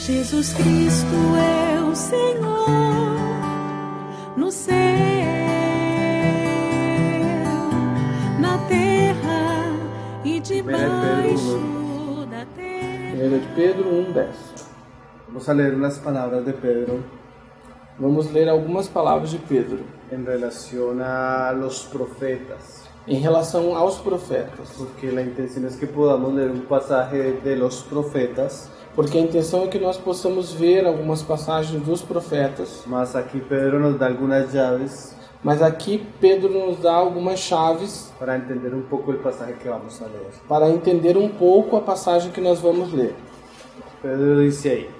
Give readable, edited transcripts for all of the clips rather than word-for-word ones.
Jesus Cristo é o Senhor no céu, na terra e debaixo da terra. 1 de Pedro 1:10. Vamos a leer unas palabras de Pedro Vamos ler algumas palavras de Pedro en relación a los profetas, em relação aos profetas, porque la intención es que podamos leer un pasaje de los profetas, porque a intenção é que nós possamos ver algumas passagens dos profetas, mas aquí Pedro nos da algunas llaves mas aqui Pedro nos dá algumas chaves para entender un poco el pasaje que vamos a leer. para entender um pouco a passagem que nós vamos ler. Pedro dice ahí: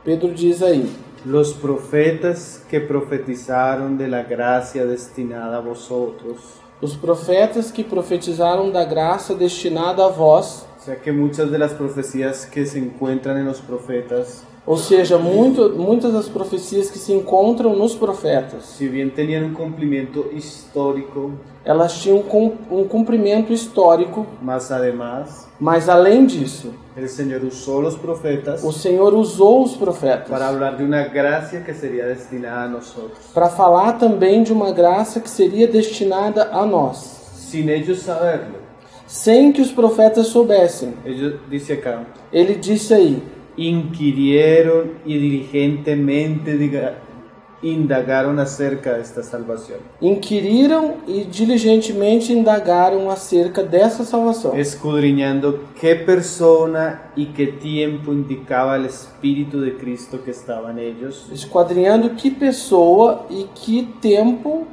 Pedro diz aí: los profetas que profetizaron de la gracia destinada a vosotros. os profetas que profetizaram da graça destinada a vós, O sea que muchas de las profecías que se encuentran en los profetas, ou seja, muitas das profecias que se encontram nos profetas, si bien tenían un cumplimiento histórico, elas tinham um cumprimento histórico, más además, mas além disso, el Señor usó los profetas o Senhor usou os profetas para hablar de una gracia que sería destinada a nosotros, para falar também de uma graça que seria destinada a nós, sin ellos saberlo. sem que os profetas soubessem. Ellos, dice acá, Ele disse aí: inquirieron y diligentemente indagaron acerca de esta salvación, inquiriram e diligentemente indagaram acerca dessa salvação, escudriñando qué persona y qué tiempo indicaba el Espíritu de Cristo que estaba en ellos, esquadrinhando que pessoa e que tempo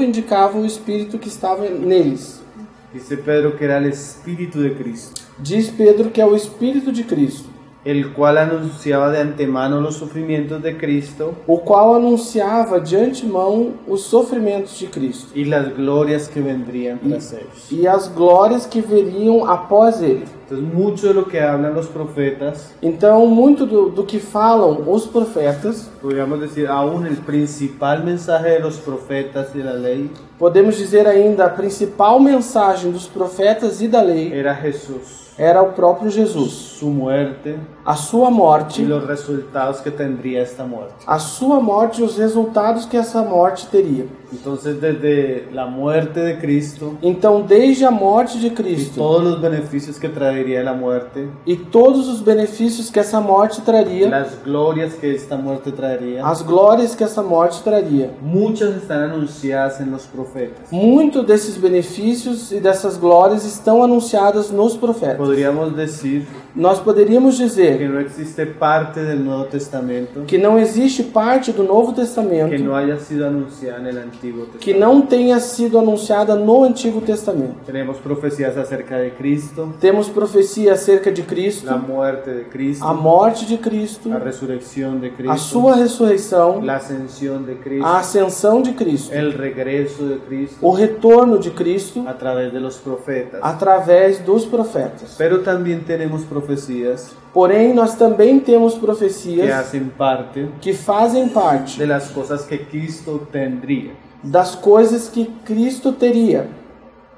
indicava o Espírito que estava neles. Dice Pedro que era el Espíritu de Cristo, Diz Pedro que é o Espírito de Cristo, el cual anunciaba de antemano los sufrimientos de Cristo o qual anunciava de antemão os sofrimentos de Cristo y las glorias que vendrían tras ellos. e as glórias que veriam após ele. Entonces, mucho de lo que hablan los profetas, Então, muito do que falam os profetas, podríamos decir, aún el principal mensaje de los profetas y de la ley, podemos dizer ainda, a principal mensagem dos profetas e da lei era Jesús, era o próprio Jesus, su muerte a sua y morte, los resultados que tendría esta muerte. a sua morte e os resultados que essa morte teria. Entonces, desde la muerte de Cristo Então, desde a morte de y Cristo todos los beneficios que traería la muerte, e todos os benefícios que essa morte traria, las glorias que esta muerte traería, as glórias que essa morte traria, muchas están anunciadas en los profetas. muito desses benefícios e dessas glórias estão anunciadas nos profetas. Podríamos decir Nós poderíamos que dizer no existe parte del Nuevo Testamento que não existe parte do Novo que Testamento no haya sido anunciada en el Antiguo Testamento. que não tenha sido anunciada no Antigo Testamento. Tenemos profecías acerca de Cristo, Temos profecia acerca de Cristo, la muerte de Cristo, a morte de Cristo, la resurrección de a Cristo, sua ressurreição, la ascensión de Cristo, a ascensão de Cristo, el regreso de Cristo o retorno de Cristo a través de los profetas. através dos profetas. Pero también tenemos profecías Porém, nós também temos que profecias hacen parte que fazem parte de las cosas que Cristo tendría. das coisas que Cristo teria.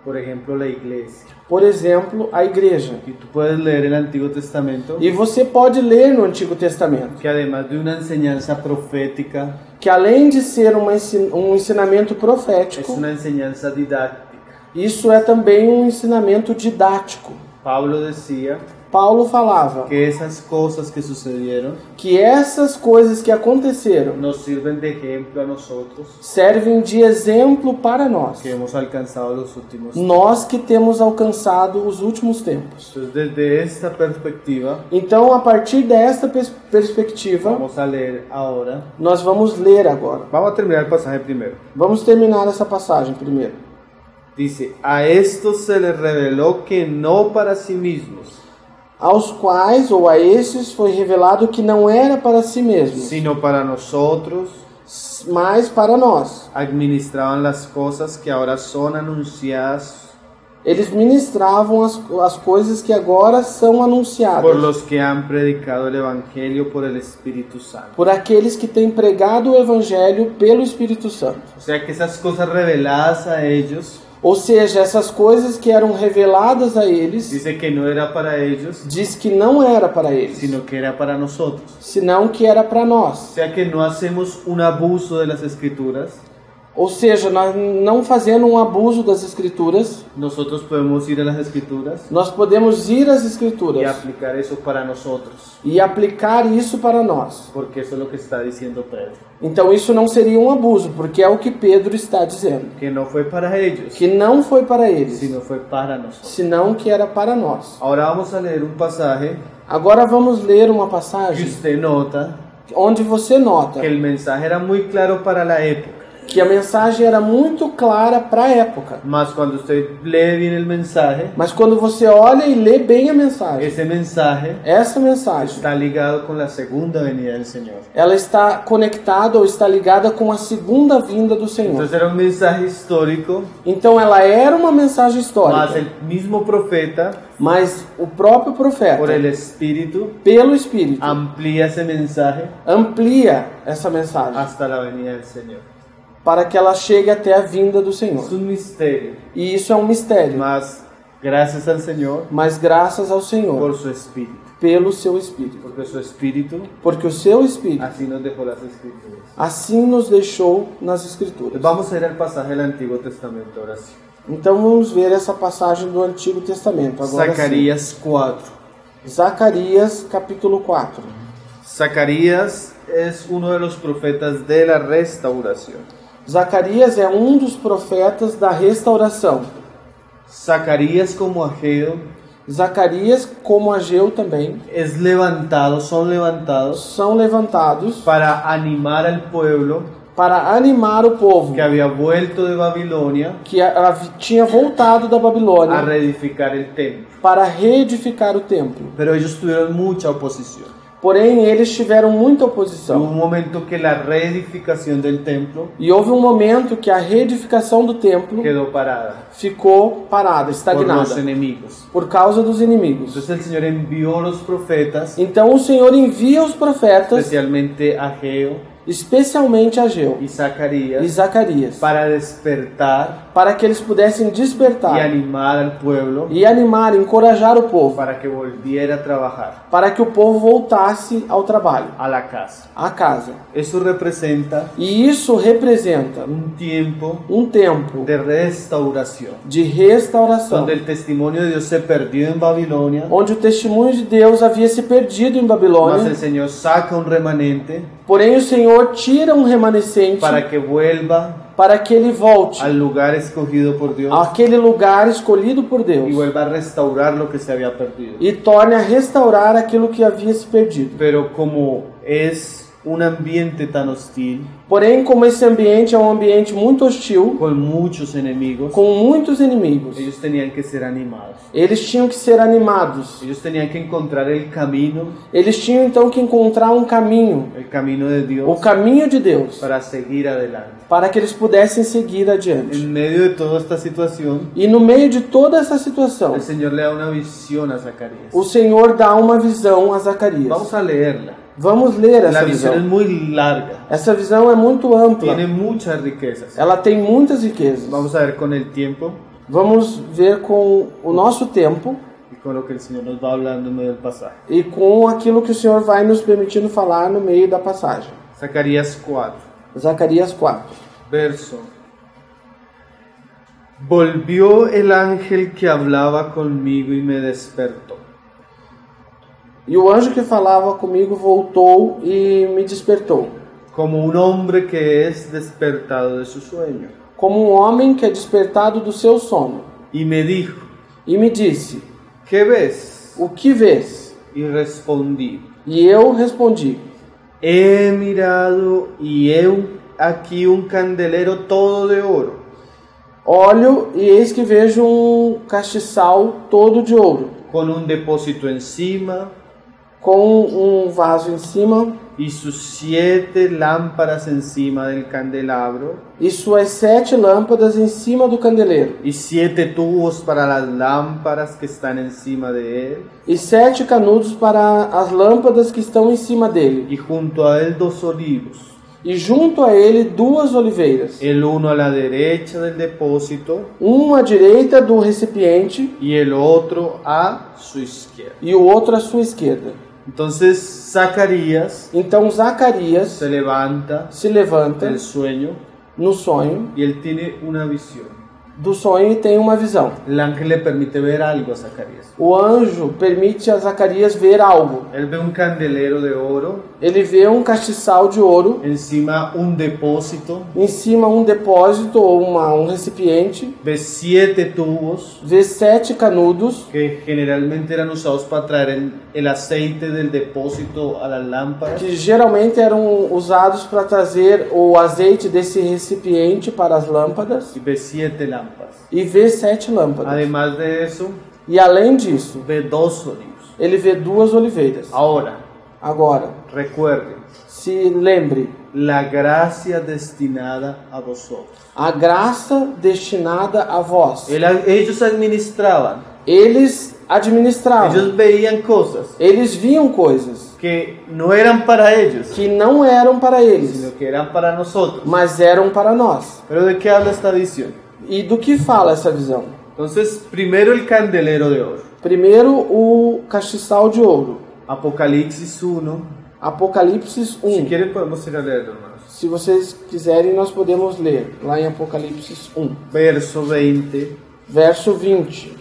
Por ejemplo, la iglesia. Por exemplo, a igreja. Y tú puedes leer el Antiguo Testamento E você pode ler no Antigo Testamento que además de una enseñanza profética, que, além de ser um ensinamento es profético, una enseñanza didáctica. isso é também um ensinamento didático. Pablo decía Paulo falava que esas cosas que sucedieron que essas coisas que aconteceram nos sirven de ejemplo a nosotros servem de exemplo para nós, que hemos alcanzado los últimos tiempos. nós que temos alcançado os últimos tempos. Entonces, desde esta perspectiva, Então, a partir desta perspectiva, vamos a leer ahora. nós vamos ler agora. Vamos a terminar el pasaje primero. Vamos terminar essa passagem primeiro. Dice, a estos se les reveló que no para sí mismos, Aos quais, ou a esses, foi revelado que não era para si mesmos, sino para nosotros, mas para nós. administraban las cosas que ahora son anunciadas Eles ministravam as coisas que agora são anunciadas por los que han predicado el Evangelio por el Espíritu Santo. por aqueles que têm pregado o Evangelho pelo Espírito Santo. O sea que esas cosas reveladas a ellos Ou seja, essas coisas que eram reveladas a eles, dice que no era para ellos, diz que não era para eles, sino que era para nosotros. senão que era para O nós. sea que no hacemos un abuso de las escrituras, Ou seja, nós não fazendo um abuso das escrituras, nosotros podemos ir a las escrituras nós podemos ir às y escrituras aplicar eso para nosotros, e aplicar isso para nós. porque eso es lo que está diciendo Pedro, Então isso não seria um abuso, porque é o que Pedro está dizendo, que no fue para ellos, que não foi para eles, sino fue para nosotros. senão que era para nós. Ahora vamos a leer un pasaje Agora vamos ler uma que passagem usted nota onde você nota que el mensaje era muy claro para la época, que a mensagem era muito clara para a época. mas cuando usted lee bien el mensaje, Mas quando você olha e lê bem a mensagem, ese mensaje essa mensagem, está ligado con la segunda venida del Señor. ela está conectada ou está ligada com a segunda vinda do Senhor. Entonces era un mensaje histórico, Então ela era uma mensagem mas histórica, el mismo profeta, mas o próprio por profeta, el Espíritu, pelo Espírito, amplía ese mensaje amplia essa mensagem hasta la venida del Señor. para que ela chegue até a vinda do Senhor. Es un misterio, E isso é um mistério, mas gracias al Señor mas graças ao Senhor, por su Espíritu, pelo seu Espírito, porque su Espíritu porque o seu Espírito así nos dejó las Escrituras. assim nos deixou nas Escrituras. Vamos a ir al pasaje del Antiguo Testamento ahora sí. Então vamos ver essa passagem do Antigo Testamento. Agora sim. Zacarías 4. Zacarias capítulo 4. Zacarías es uno de los profetas de la restauración. Zacarias é um dos profetas da restauração. Zacarías como Ageo Zacarias, como Ageu também, es levantado, son levantados são levantados para animar al pueblo para animar o povo que había vuelto de Babilonia que tinha voltado da a Babilônia reedificar el templo. para reedificar o templo. Pero ellos tuvieron mucha oposición. Porém, eles tiveram muita Hubo oposição. un momento que la reedificación del templo E houve um momento que a reedificação do templo quedó parada ficou parada, por los estagnada, enemigos. por causa dos inimigos. Entonces el Señor envió los profetas, Então o Senhor envia os profetas, especialmente Ageo especialmente Ageu y e Zacarías, Zacarias, para despertar para que eles pudessem y despertar animar al pueblo e animar, encorajar o povo, para que volviera a trabajar para que o povo voltasse ao trabalho, a la casa. à casa. Eso representa E isso representa un tiempo um tempo de restauración, de restauração, donde el testimonio de Dios se perdió en Babilonia, onde o testemunho de Deus havia se perdido em mas Babilônia, el Señor saca un remanente porém o Senhor tira um remanescente para que vuelva para que ele volte al lugar escogido por Dios àquele lugar escolhido por y Deus vuelva a restaurar lo que se había perdido. e torne a restaurar aquilo que havia se perdido. Pero como es un ambiente tan hostil, Porém, como esse ambiente é um ambiente muito hostil, con muchos enemigos, com muitos inimigos, ellos tenían que ser animados. eles tinham que ser animados. Ellos tenían que encontrar el camino Eles tinham então que encontrar um caminho, de o Dios, caminho de Deus, para seguir adelante. para que eles pudessem seguir adiante. En medio de toda esta situación, E no meio de toda essa situação, el Señor le da una visión a Zacarías. o Senhor dá uma visão a Zacarias. Vamos a leerla. Vamos ler La essa visión es visão. muy larga, Essa visão é muito ampla. tiene muchas riquezas. Ela tem muitas riquezas. Vamos a ver con el tiempo Vamos ver com o nosso tempo y con lo que el Señor nos va hablando en medio del pasaje. e com aquilo que o Senhor vai nos permitindo falar no meio da passagem. Zacarías 4, Zacarias 4. verso. Volvió el ángel que hablaba conmigo y me despertó. E o anjo que falava comigo voltou e me despertou, Como un hombre que es despertado de su sueño. como um homem que é despertado do seu sono. Y me dijo, E me disse: ¿qué ves? O que vês? Y respondí, E eu respondi: he mirado y he aquí un candelero todo de oro, Olho e eis que vejo um castiçal todo de ouro, con un depósito encima com um vaso em cima y sus 7 lámparas encima del candelabro e suas 7 lâmpadas em cima do candeleiro, y 7 tubos para las lámparas que están encima de él, e 7 canudos para as lâmpadas que estão em cima dele, y junto a él 2 olivos, e junto a ele 2 oliveiras, el uno a la derecha del depósito um à direita do recipiente y el otro a su izquierda. e o outro à sua esquerda. Entonces Zacarías Então Zacarias se levanta se levanta del sueño no sonho, y él tiene una visión. do sonho e tem uma visão. El ángel le permite ver algo a Zacarías. O anjo permite a Zacarias ver algo. Él ve un candelero de oro, Ele vê um castiçal de ouro, encima un depósito, em cima um depósito ou um recipiente, ve 7 tubos vê 7 canudos, que generalmente eran usados para traer el aceite del depósito a las lámparas. que geralmente eram usados para trazer o azeite desse recipiente para as lâmpadas, Y ve 7 lámparas. e vê 7 lâmpadas. Además de eso, E além disso, ve 2 olivos. ele vê 2 oliveiras. Ahora, Agora, recuerden, se lembre, la gracia destinada a vosotros. a graça destinada a vós. Ellos administraban, Eles administravam, ellos veían cosas eles viam coisas que no eran para ellos, que não eram para eles, sino que eran para nosotros. mas eram para nós. Pero ¿de qué habla esta visión? E do que fala essa visão? Entonces, primero el candelero de oro. Primeiro, o castiçal de ouro. Apocalipsis 1. Apocalipse Si 1. quieren podemos ir a leerlo, hermanos. Se vocês quiserem, nós podemos ler lá em Apocalipse 1, Verso 20. verso 20.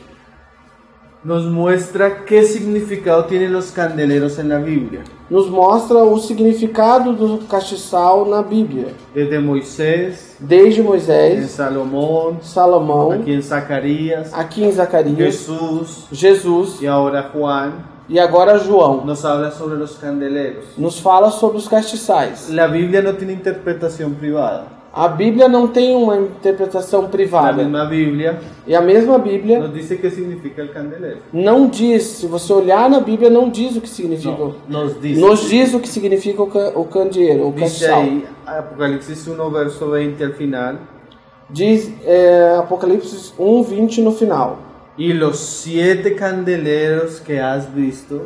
Nos muestra qué significado tienen los candeleros en la Biblia. Nos mostra o significado do castiçal na Bíblia. Desde Moisés, Desde en Moisés, Salomón, Salomão, aquí en Zacarías, aqui em Zacarias, Jesús Jesus y ahora Juan, e agora João. nos habla sobre los candeleros. Nos fala sobre os castiçais. La Biblia no tiene interpretación privada. A Bíblia não tem uma interpretação La privada. misma Biblia E a mesma Bíblia nos dice qué significa el candelero. não diz, se você olhar na Bíblia, não diz o que significa. No, nos dice. Nos diz o que significa o candeeiro, o Dice castiçal. ahí, Apocalipsis 1, verso 20 al final. Diz Apocalipse 1:20 no final. Y los 7 candeleros que has visto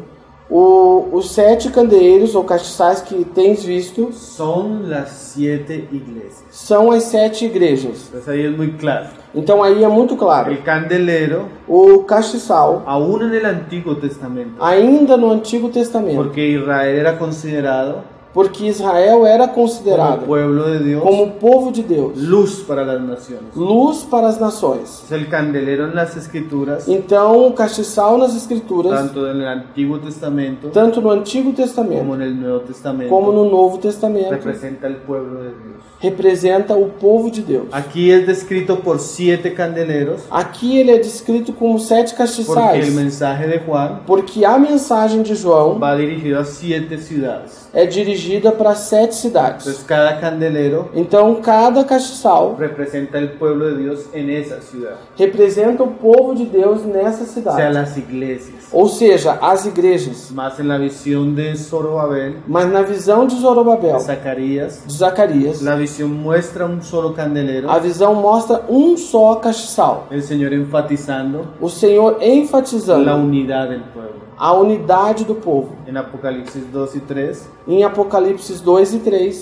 Os 7 candeeiros ou castiçais que tens visto son las 7 iglesias. são as 7 igrejas. Entonces ahí es muy claro. Então aí é muito claro. El candelero, O castiçal, aún en el Antiguo Testamento, ainda no Antigo Testamento, porque Israel era considerado porque Israel era como considerado pueblo de Dios, como o povo de Deus, luz para las naciones. luz para as nações. Es el candelero en las Escrituras, Então, o castiçal nas Escrituras, tanto en el Antiguo Testamento tanto no Antigo como Testamento en el Nuevo Testamento, como no Novo Testamento, representa el pueblo de Dios. representa o povo de Deus. Aquí es descrito por 7 candeleros, Aqui ele é descrito como 7 porque el castiçais, mensaje de Juan porque a mensagem de João va dirigido a 7 ciudades. é dirigida para 7 cidades. Entonces cada candelero Então, cada castiçal representa el pueblo de Dios en esa ciudad, representa o povo de Deus nessa o sea, cidade. las iglesias. Ou seja, as igrejas. Más en la visión de Zorobabel, Mas na visão de Zorobabel, de Zacarías, de Zacarias, la visión muestra un solo candelero, a visão mostra um só castiçal. el Señor enfatizando O Senhor la enfatizando unidad del pueblo. a unidade do povo. En Apocalipsis 2 y 3 Em Apocalipse 2 e 3,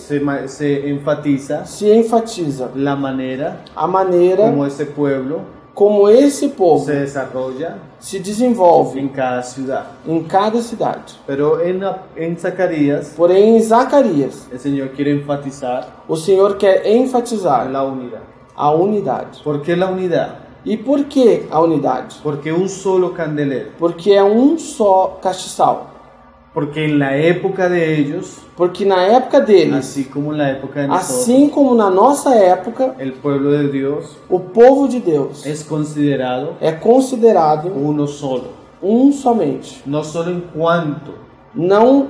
se enfatiza se enfatiza la manera a maneira como ese pueblo como esse povo se desarrolla se desenvolve en cada ciudad. em cada cidade. Pero en Zacarías, Porém, em Zacarias, el Señor quiere enfatizar o Senhor quer enfatizar la unidad. a unidade. ¿Por qué la unidad? E por que a unidade? Porque un solo candelero. Porque é um só castiçal. Porque en la época de ellos, Porque na época deles, así como en la época de nosotros, assim como na nossa época, el pueblo de Dios o povo de Deus es considerado é considerado uno solo. somente. No solo en cuanto, Não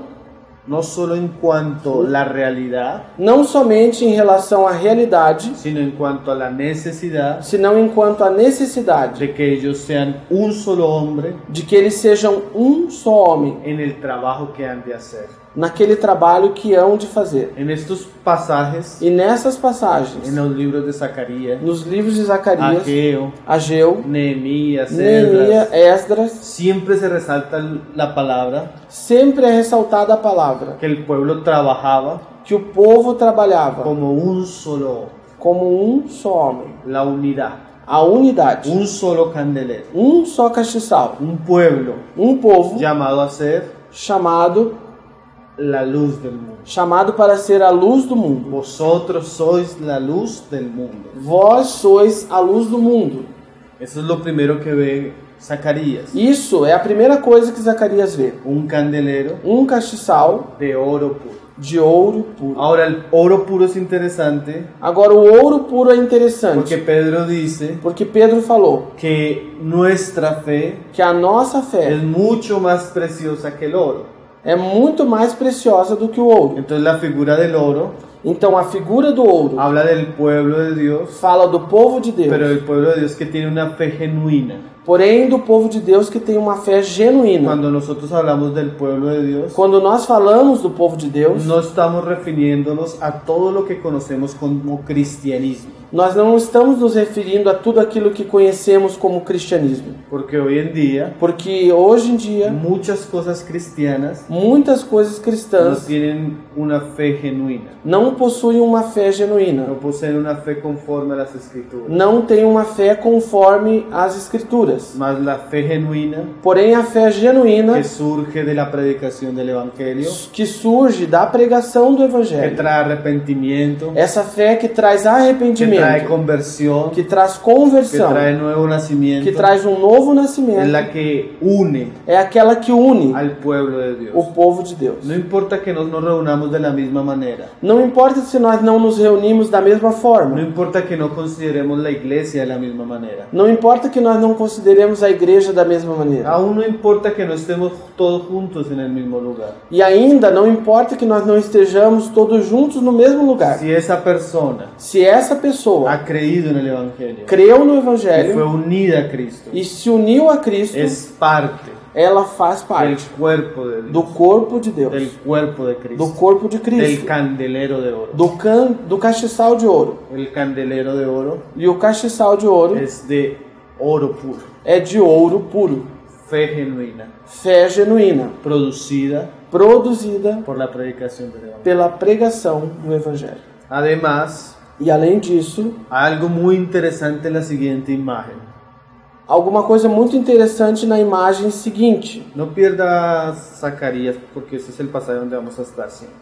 la realidad, não somente em relação à realidade, sino en cuanto a la necesidad senão enquanto à necessidade de que ellos sean un solo hombre de que eles sejam um só homem en el trabajo que han de hacer. naquele trabalho que hão de fazer. En estos pasajes, E nessas passagens, en los libros de Zacarías, nos livros de Zacarias, Ageo, Ageu, Nehemías, Neemias, Esdras, Esdras, siempre se resalta la palabra sempre é ressaltada a palavra que el pueblo trabajaba que o povo trabalhava como un solo hombre, como só homem, la unidad, a unidade, un solo candelero, só castiçal, un pueblo povo llamado a ser chamado la luz del mundo. para ser a luz do mundo. Vosotros sois la luz del mundo. Vós sois a luz do mundo. Eso es lo primero que ve Zacarías. Isso é a primeira coisa que Zacarias vê. Un candelero Castiçal de oro puro. de ouro puro. Ahora, el oro puro es interesante Agora, o ouro puro é interessante, porque Pedro dice porque Pedro falou que nuestra fe que a nossa es fé mucho más preciosa que el oro. é muito mais preciosa do que o ouro. Entonces la figura del oro Então, a figura do ouro habla del pueblo de Dios, fala do povo de Deus, pero el pueblo de Dios que tiene una fe genuina. porém do povo de Deus que tem uma fé genuína. Cuando nosotros hablamos del pueblo de Dios, Quando nós falamos do povo de Deus, no estamos refiriéndonos a todo lo que conocemos como cristianismo, nós não estamos nos referindo a tudo aquilo que conhecemos como cristianismo. porque hoy en día Porque hoje em dia, muchas cosas cristianas muitas coisas no cristãs tienen una fe genuina, não possuem uma fé genuína. no poseen una fe conforme a las escrituras. Não têm uma fé conforme as Escrituras. Mas la fe genuina Porém, a fé genuína que surge de la predicación del Evangelio, que surge da pregação do que Evangelho. trae arrepentimiento, Essa fé que traz que trae arrependimento, conversión, que traz que conversão, trae nuevo nacimiento, que traz novo es nascimento, la que une é aquela que une al pueblo de Dios. o povo de Deus. No importa que nos reunamos de la misma manera, Não importa se nós não nos reunimos da mesma no forma. importa que no consideremos la iglesia de la misma manera, Não importa que nós não consideremos a igreja da mesma maneira. aún no importa que no estemos todos juntos en el mismo lugar. E ainda não importa que nós não estejamos todos juntos no mesmo lugar. Si esa persona Se essa pessoa ha creído en el Evangelio creu no y fue Evangelho unida a Cristo, e se uniu a Cristo, es parte ela faz del parte cuerpo de do Dios, corpo de Deus, del cuerpo de do Cristo, corpo de del Cristo, candelero de oro. do castiçal de ouro. El candelero de oro E o castiçal de ouro es de oro puro, é de ouro puro, fe genuina, fé genuína, producida produzida por la predicación del Evangelio. pela pregação do Evangelho. Además, E além disso, hay algo muy interesante en la siguiente imagen. alguma coisa muito interessante na imagem seguinte. No pierdas Zacarías, porque ese es el pasaje donde vamos a estar siempre.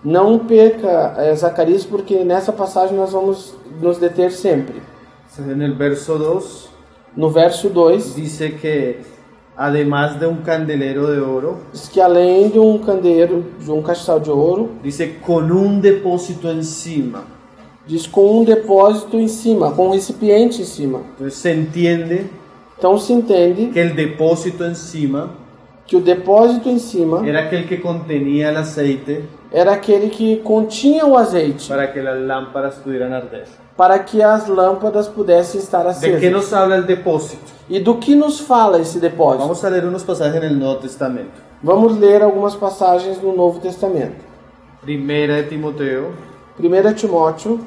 Não perca Zacarias, porque nessa passagem nós vamos nos deter sempre. En el verso 2 No verso 2, dice que además de un candelero de oro, diz que além de candeeiro, de castiçal de ouro, dice con un depósito encima. diz com depósito em cima, com recipiente em cima. Entonces se entiende Então se entende que el depósito encima que o depósito em cima era aquel que contenía el aceite era aquele que continha o azeite para que las lámparas pudieran arder. para que as lâmpadas pudessem estar ¿De qué acesas. nos habla el depósito? E do que nos fala esse depósito? Vamos a leer unos pasajes en el Nuevo Testamento. Vamos ler algumas passagens no Novo Testamento. Primera de Timoteo, 1 Timóteo,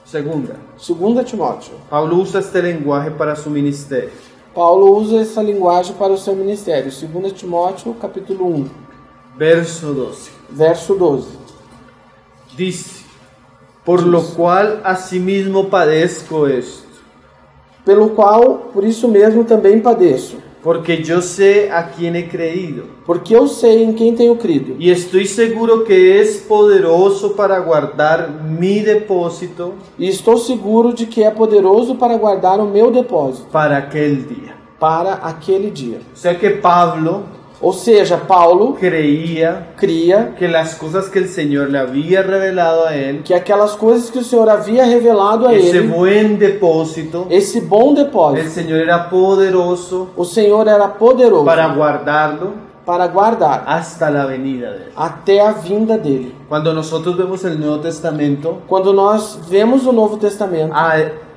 segunda. 2 Timóteo. Pablo usa este lenguaje para su ministerio. Paulo usa essa linguagem para o seu ministério. 2 Timóteo, capítulo 1, Verso 12. verso 12. Dice, por lo cual asimismo padezco esto, Pelo qual, por isso mesmo, também padeço. porque yo sé a quién he creído, Porque eu sei em quem tenho crido. y estoy seguro que es poderoso para guardar mi depósito E estou seguro de que é poderoso para guardar o meu depósito para aquel día. para aquele dia. O sea que Pablo Ou seja, Paulo creía cria que las cosas que el Señor le había revelado a él, que aquelas coisas que o Senhor havia revelado a ese ele, buen depósito, esse bom el depósito, Señor era poderoso o Senhor era poderoso para guardarlo para guardar hasta la venida de él. até a vinda dele. Cuando nosotros vemos el Nuevo Testamento, Quando nós vemos o Novo Testamento,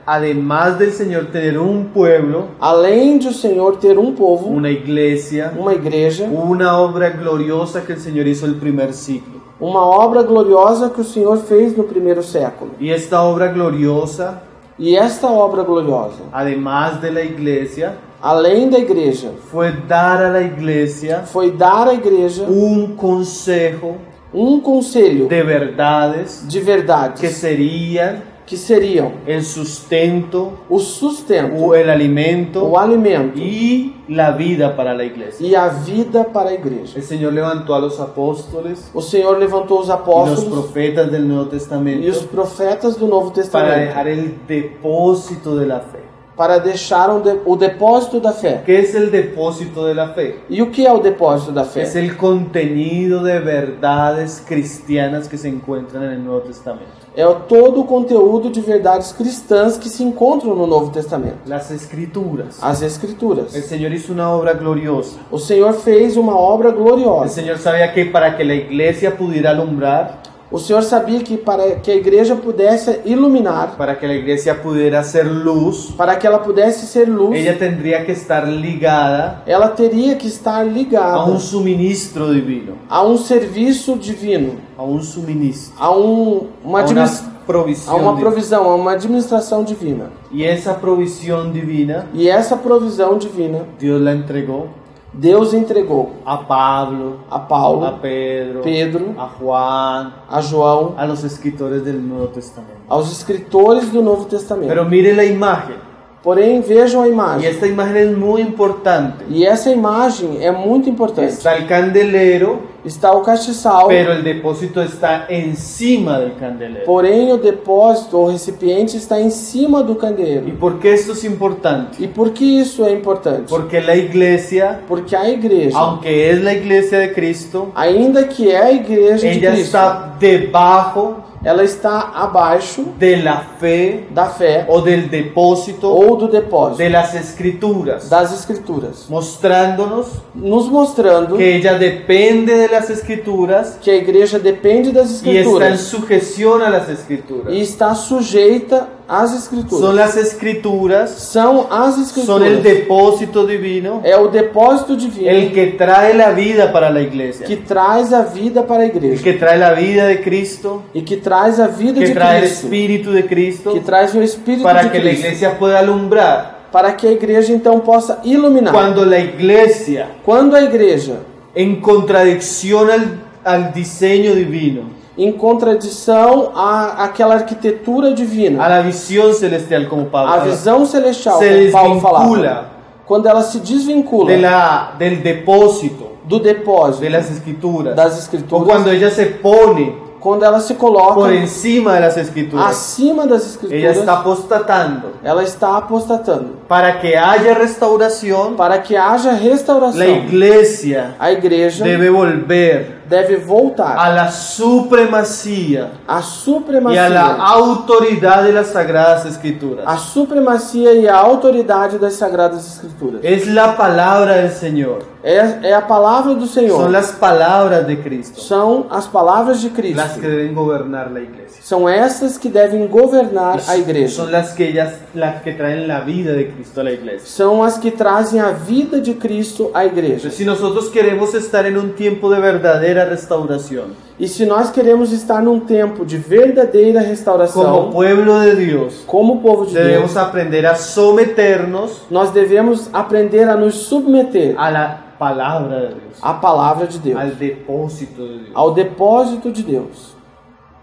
además del Señor tener un pueblo, além de o Senhor ter um povo, una iglesia, uma igreja, una obra gloriosa que el Señor hizo el primer siglo. uma obra gloriosa que o Senhor fez no primeiro século. Y esta obra gloriosa, E esta obra gloriosa, además de la iglesia, além da igreja, fue dar a la iglesia foi dar à igreja un consejo um conselho de verdades de verdades que serían que seriam el sustento, o sustento, o el alimento o alimento y la vida para la iglesia. e a vida para a igreja. El Señor levantó a los apóstoles O Senhor levantou os y los apóstolos profetas del Nuevo e os Testamento profetas do Novo para Testamento dejar el depósito de la fe. para deixar o depósito da fé. ¿Qué es el depósito de la fe? E o que é o depósito da fé? Es el contenido de verdades cristianas que se encuentran en el Nuevo Testamento. É todo o conteúdo de verdades cristãs que se encontram no Novo Testamento. Las Escrituras. As Escrituras. El Señor hizo una obra gloriosa. O Senhor fez uma obra El gloriosa. Señor sabía que para que la iglesia pudiera alumbrar, O Senhor sabia que para que a igreja pudesse iluminar, para que la iglesia pudiera ser luz, para que ela pudesse ser luz, ella tendría que estar ligada ela teria que estar a ligada un suministro divino, a um serviço divino, a un suministro, a uma a una provisión divina. provisão, a uma administração divina. Y esa provisión divina, E essa provisão divina, Dios la entregó Deus entregou a Pablo, a Paulo, a Pedro, Pedro, a Juan, a João, a los escritores del Nuevo Testamento. aos escritores do Novo Testamento. Pero mire la imagen, Porém, vejam a y imagem. esta imagen es muy importante. E essa imagem é muito importante. Está el candelero, Está o castiçal, pero el depósito está encima del candelero. porém o depósito ou recipiente está em cima do ¿Y candeeiro. por qué esto es importante? E por que isso é importante? Porque la iglesia, Porque a igreja, aunque es la iglesia de Cristo, ainda que é a igreja de ella Cristo, está debajo ela está abaixo de la fe da fé o del depósito ou do depósito de las escrituras, das escrituras, mostrándonos nos mostrando que ella depende de las escrituras que a igreja depende das y está en escrituras sujeción a las escrituras. e está sujeita às Son escrituras. las escrituras, São as son el escrituras. depósito divino, É o depósito divino el que trae la vida para la iglesia, que traz a vida para a el igreja que trae la vida de Cristo, e que traz a vida que de trae el Cristo, Espíritu de Cristo, que traz o Espírito para de que la Cristo, iglesia pueda alumbrar. para que a igreja então possa iluminar. Cuando la iglesia, Quando a igreja, en contradicción al diseño divino, em contradição àquela arquitetura a divina, la visión celestial, como Pablo a habla, visão celestial, se como Paulo desvincula falava, quando ela se desvincula del depósito do depósito de las escrituras, das o escrituras, cuando ella se pone quando ela se coloca por encima de las escrituras, acima das ella escrituras, está apostatando. ela está apostatando. Para que haya restauración, Para que haja la restauração, iglesia a igreja debe volver deve voltar a la supremacía à y a la supremacia, autoridad de las sagradas escrituras. a supremacia e a autoridade das sagradas escrituras. Es la palabra del Señor, É a palavra do Senhor. son las palabras de Cristo São as palavras de las Cristo. que deben gobernar la iglesia. São essas que devem governar a igreja. Son las que traen la vida de Cristo a la iglesia. São as que trazem a vida de Cristo à igreja. Entonces, si nosotros queremos estar en un tiempo de verdadera restauración, E se nós queremos estar num tempo de verdadeira como restauração, pueblo de Dios, como povo de debemos Deus, aprender a someternos nós devemos aprender a nos submeter a la palabra de Dios, à palavra de Deus, al depósito de Dios. ao depósito de Deus.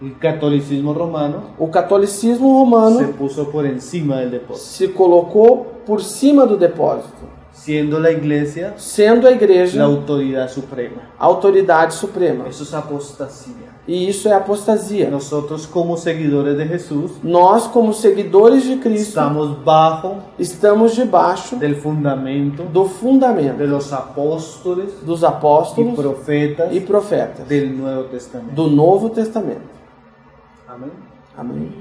El catolicismo romano O catolicismo se romano puso por encima del depósito, se colocou por cima do depósito, siendo la iglesia sendo a igreja la autoridad suprema. a autoridade suprema. Eso es apostasía. E isso é apostasia. Nosotros como seguidores de Jesús Nós, como seguidores de Cristo, estamos bajo estamos debaixo del fundamento do fundamento de los apóstoles dos y apóstolos profetas e profetas del Nuevo Testamento. do Novo Testamento. Amén. Amém.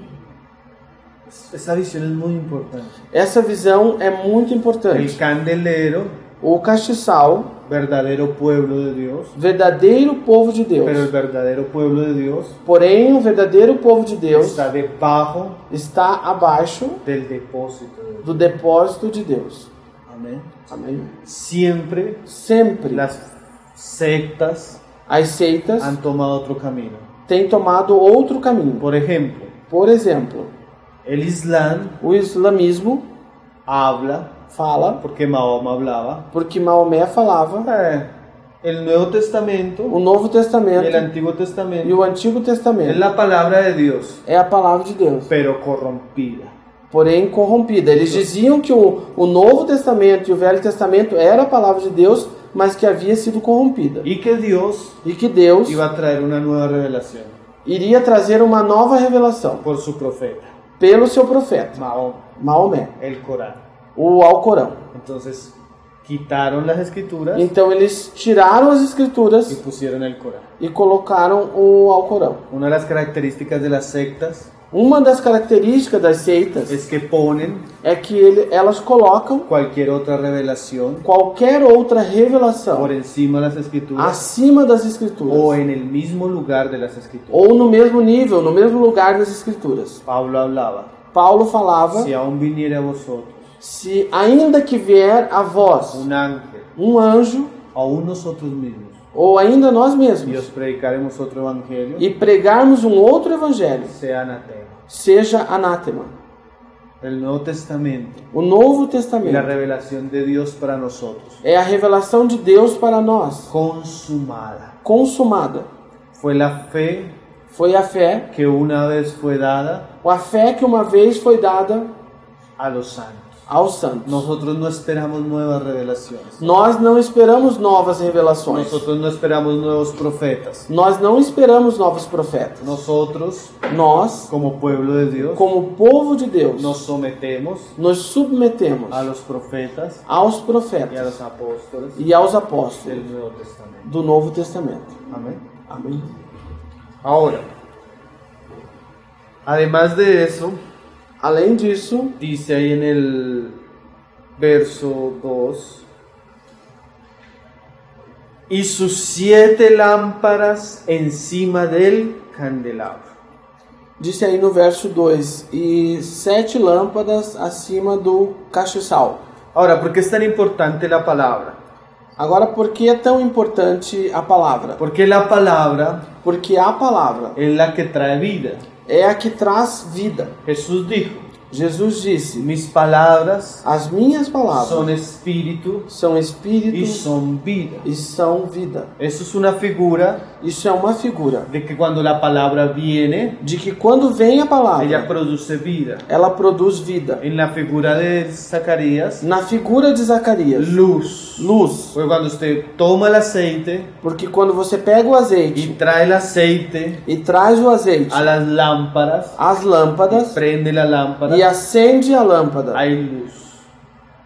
Esa visión es muy importante. Essa visão é muito El importante. candelero O castiçal verdadero pueblo de Dios, verdadeiro povo de Deus. pero el verdadero pueblo de Dios Porém, o verdadeiro povo de Deus está debajo está abaixo del depósito de Dios. do depósito de Deus. Amén. Amém? Siempre Sempre las sectas as seitas han tomado otro camino. têm tomado outro caminho. Por ejemplo, Por exemplo, el Islam o islamismo habla, fala, porque Mahoma hablaba, porque Maomé falava, el Nuevo Testamento o Novo y el Testamento Antiguo e Testamento o Antigo es Testamento la palabra de Dios, é a palavra de Deus, pero corrompida. porém corrompida. Eles diziam que o Novo Testamento e o Velho Testamento era a palavra de Deus, mas que havia sido corrompida. Y que Dios E que Deus iba a traer una nueva revelación iria trazer uma nova revelação por su profeta, pelo seu profeta, Mahoma, Maomé, el Corán. o Alcorão. Entonces quitaron las escrituras Então eles tiraram as y escrituras pusieron el Corán. e colocaram o Alcorão. Una de las características de las sectas Uma das características das seitas es que ponen é que elas colocam cualquier otra revelación qualquer outra revelação por encima de las escrituras acima das escrituras, o en el mismo lugar de las escrituras. ou no mesmo nível, no mesmo lugar das escrituras. Pablo hablaba, Paulo falava, si aún viniera a vosotros se ainda que vier a vós un ángel, anjo, aún nosotros mismos, ou ainda nós y mesmos, os predicaremos otro evangelio, e pregarmos outro evangelho, sea anatema. seja anátema. El Nuevo Testamento O Novo y la Testamento revelación de Dios para nosotros, é a revelação de Deus para nós, consumada. consumada. Fue la fe Foi a fé, que una vez fue dada a fé que uma vez foi dada a los santos. aos santos. Nosotros no esperamos nuevas revelaciones. Nós não esperamos novas revelações. Nosotros no esperamos nuevos profetas. Nós não esperamos novos profetas. Nosotros, Nós, como pueblo de Dios, como povo de Deus, nos sometemos nos submetemos a los profetas aos y a profetas los apóstoles e aos apóstolos del Nuevo Testamento. do Novo Testamento. Amén. Amém. Ahora, además de eso, Além disso, dice ahí en el verso 2, y sus 7 lámparas encima del candelabro. disse aí no verso 2, e 7 lâmpadas acima do castiçal. Ahora, ¿por qué es tan importante la palabra? Agora, por que é tão importante a palavra? Porque la palabra Porque a palavra es la que trae vida. é a que traz vida. Jesús dijo, Jesus disse, mis palabras as minhas palavras son espíritu são y espírito son vida. e são vida. Eso es una figura Isso é uma figura de que cuando la palabra viene, de que quando vem a ella palavra, produce vida. ela produz vida. En la figura de Zacarías, Na figura de Zacarias, luz. luz. Porque cuando usted toma el aceite Porque quando você pega o y azeite trae el aceite e traz o azeite a las lámparas, às lâmpadas prende la lámpara, e acende a lâmpada, hay luz.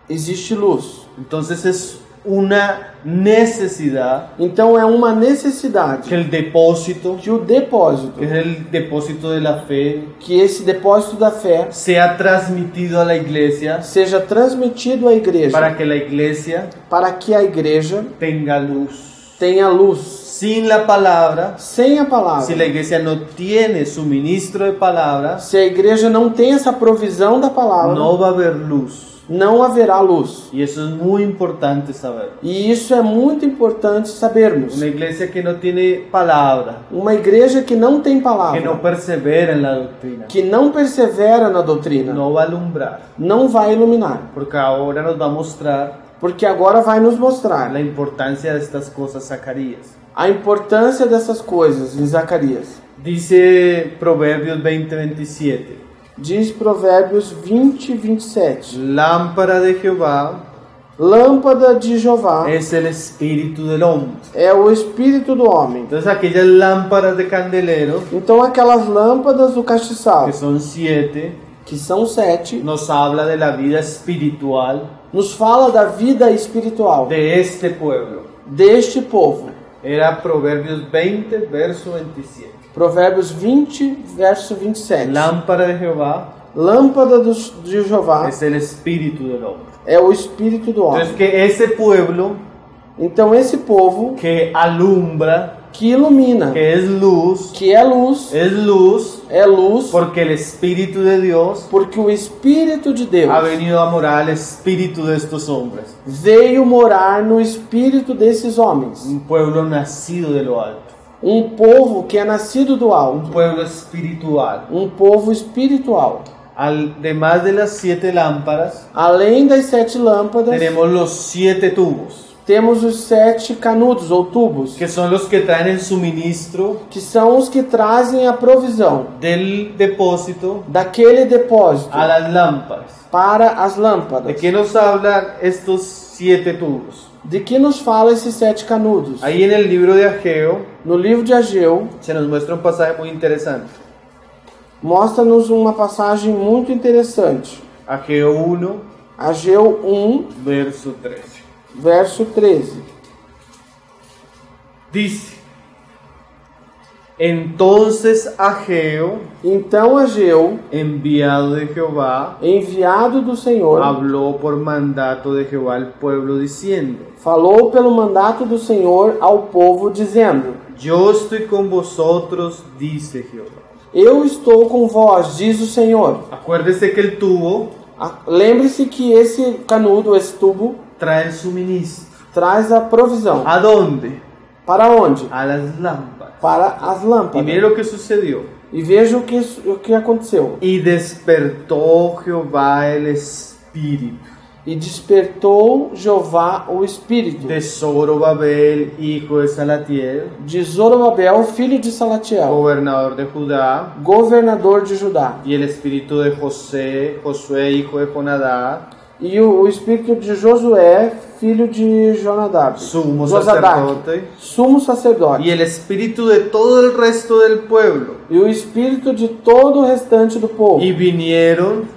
existe luz. Entonces es una necesidad Então é uma necessidade que el depósito, que o depósito, que es el depósito de la fe, que esse depósito da fé sea transmitido a la iglesia seja transmitido à igreja, para que la iglesia para que a igreja tenga luz. tenha luz. Sin la palabra, Sem a palavra, si la iglesia no tiene suministro de palabra, se a igreja não tem essa provisão da palavra, no va a haber luz. não haverá luz. Y eso es muy importante saber. E isso é muito importante sabermos. Una iglesia que no tiene palabra, Uma igreja que não tem que palavra, no persevera en la doctrina, que não persevera na doutrina, no va a alumbrar. não vai iluminar. Porque ahora nos va a mostrar Porque agora vai nos mostrar la importancia de estas cosas Zacarías. a importância dessas coisas em Zacarias. Dice Proverbios 20:27. Diz Provérbios 20, 27. Lámpara de Jehová Lâmpada de Jeová es el espíritu del hombre. é o espírito do homem. Entonces aquellas lámparas de candelero, Então aquelas lâmpadas do castiçal, que son 7, que são 7, nos habla de la vida espiritual nos fala da vida espiritual de este pueblo. deste povo. Era Proverbios 20, verso 27. Provérbios 20, verso 27. Lámpara de Jehová Lâmpada de Jeová es el espíritu del hombre. é o espírito do homem. Entonces que ese pueblo Então esse povo que alumbra, que ilumina, que es luz, que é luz, é luz, porque el Espíritu de Dios porque o Espírito de Deus ha venido a morar el espíritu de estos hombres. veio morar no espírito desses homens. Un pueblo nacido de lo alto, Um povo que é nascido do un alto, pueblo espiritual. um povo espiritual. Además de las 7 lámparas, Além das 7 lâmpadas, tenemos los 7 tubos, temos os 7 canudos ou tubos, que son los que traen el suministro que são os que trazem a provisão del depósito daquele depósito a las lámparas. para as ¿De lâmpadas. qué nos hablan estos 7 tubos? De que nos fala esses 7 canudos? Ahí en el libro de Ageo No livro de Ageu, se nos muestra un pasaje muy interesante. mostra-nos uma passagem muito interessante. Ageo 1, Ageu 1, verso 13. verso 13. Dice: Entonces Ageo, Então Ageu, enviado de Jehová, enviado do Senhor, habló por mandato de Jehová al pueblo diciendo: falou pelo mandato do Senhor ao povo, dizendo: Yo estoy con vosotros, dice Jehová. Eu estou com vós, diz o Senhor. Acuérdese que el tubo Lembre-se que esse canudo, esse tubo, trae el suministro. traz a provisão. ¿A dónde? Para onde? A las lámparas. Para as Y lâmpadas. mire lo que sucedió. E veja o que aconteceu. Y despertó Jehová el espíritu E despertou Jeová o Espírito de Zorobabel, hijo de Salatiel, de Zorobabel, filho de Salatiel, gobernador de Judá, governador de Judá. y el espíritu de Josué, hijo de Jonadá, E o espírito de Josué, filho de Jonadab, sumo Josadac, sacerdote, sumo sacerdote. y el espíritu de todo el resto del pueblo. E o espírito de todo o restante do povo. Y vinieron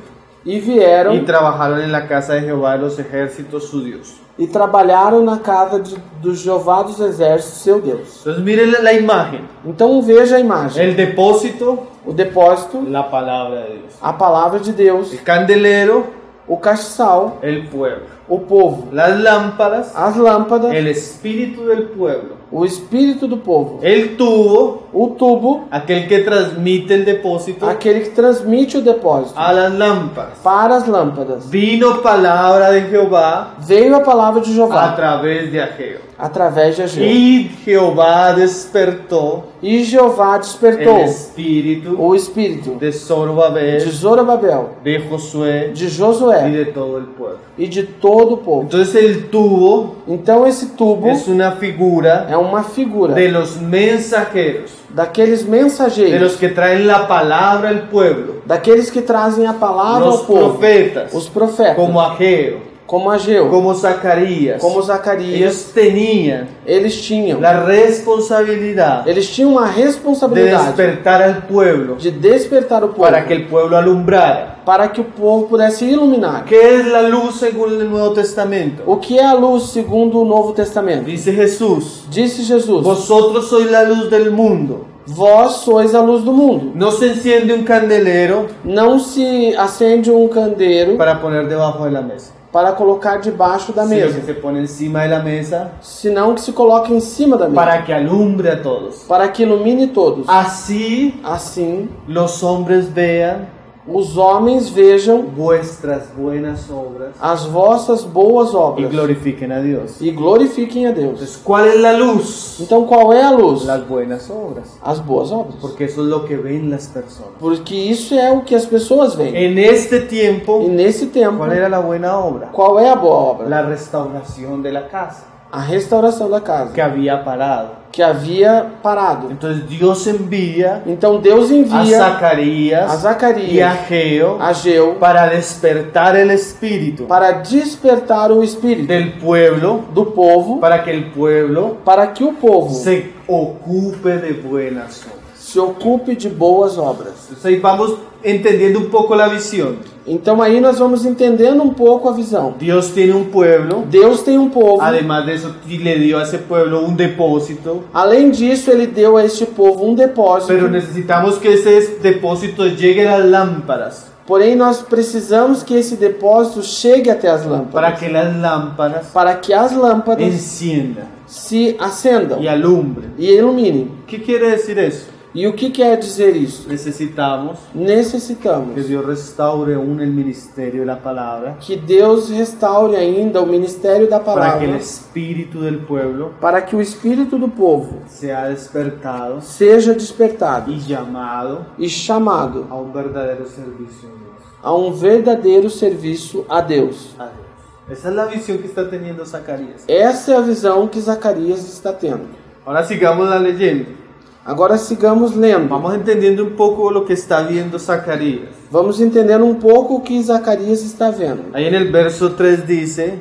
E vieram y trabajaron en la casa de Jehová de los ejércitos, su Dios. e trabalharam na casa do Jeová dos Exércitos, seu Deus. Entonces miren la imagen. Então veja a imagem. El depósito, O depósito, la palabra de Dios. a palavra de Deus. El candelero, O castiçal, el pueblo. o povo. Las lámparas, As lâmpadas, el espíritu del pueblo. o espírito do povo. El tubo, O tubo, aquel que transmite el depósito aquele que transmite o depósito a las lámparas. para as lâmpadas. Vino palabra de Jehová Veio a palavra de a Jeová través de Ageo. através de Ageu. Y Jehová despertó E Jeová despertou el espíritu o espírito de de Zorobabel, Zorobabel, de Josué de y Josué de todo el pueblo. e de todo o povo. Entonces el tubo Então esse tubo es una figura é uma figura de los mensajeros, daqueles de mensageiros, los que traen la palabra al pueblo, daqueles que trazem a palavra los ao povo, profetas, os profetas, como Ageo, como Ageu, como Zacarías. como Zacarias. Ellos tenían Eles tinham la responsabilidad uma de responsabilidade despertar al pueblo de despertar o povo para que el pueblo alumbrara. para que o povo pudesse iluminar. ¿Qué es la luz según el Nuevo Testamento? O que é a luz segundo o Novo Testamento? Dice Jesús: Disse Jesus: vosotros sois la luz del mundo. Vós sois a luz do mundo. No se enciende un candelero Não se acende um candeiro para poner debajo de la mesa, para colocar debaixo da sino mesa, que se pone encima de la mesa senão que se coloque em cima da mesa, para que alumbre a todos. para que ilumine todos. Así Assim, los hombres vean os homens vejam vuestras buenas obras as vossas boas y obras glorifiquen a Dios. e glorifiquem a Deus. Entonces, ¿cuál es la luz? Então, qual é a luz? Las buenas obras. As boas obras. Porque eso es lo que ven las personas. Porque isso é o que as pessoas veem. En este tiempo, E nesse tempo, ¿cuál era la buena obra? qual é a boa obra? La restauración de la casa A restauração da casa, que había parado. que havia parado. Entonces Dios envía Então Deus a envia a Zacarías y a Zacarias, Ageo Ageu, para despertar el espíritu para despertar o espírito del pueblo, do povo, para que el pueblo para que o povo se ocupe de buenas obras. se ocupe de boas obras. Entonces ahí vamos entendiendo un poco la visión. Então aí nós vamos entendendo um pouco a visão. Dios tiene un pueblo, Deus tem um povo. además de eso le dio a ese pueblo un depósito, Além disso, ele deu a este povo um depósito. pero necesitamos que ese depósito llegue a las lámparas. Porém, nós precisamos que esse depósito chegue até as lâmpadas. para que las lámparas Para que as lâmpadas enciendan se acendam y alumbren. e iluminem. ¿Qué quiere decir eso? E o que quer dizer isso? Necesitamos que Necessitamos Dios restaure aún el ministerio de la palabra, que Deus restaure ainda o ministério da para que el palavra, espíritu del pueblo para que o espírito do povo sea despertado seja despertado y llamado e chamado a un verdadero servicio a Dios. a um verdadeiro serviço a Deus. A Dios. Esa es la visión que está teniendo Zacarías. Essa é a visão que Zacarias está tendo. Ahora sigamos la leyenda. Agora sigamos lendo. Vamos entendiendo un poco lo que está viendo Zacarías. Vamos entendendo um pouco o que Zacarias está vendo. Ahí en el verso 3 dice: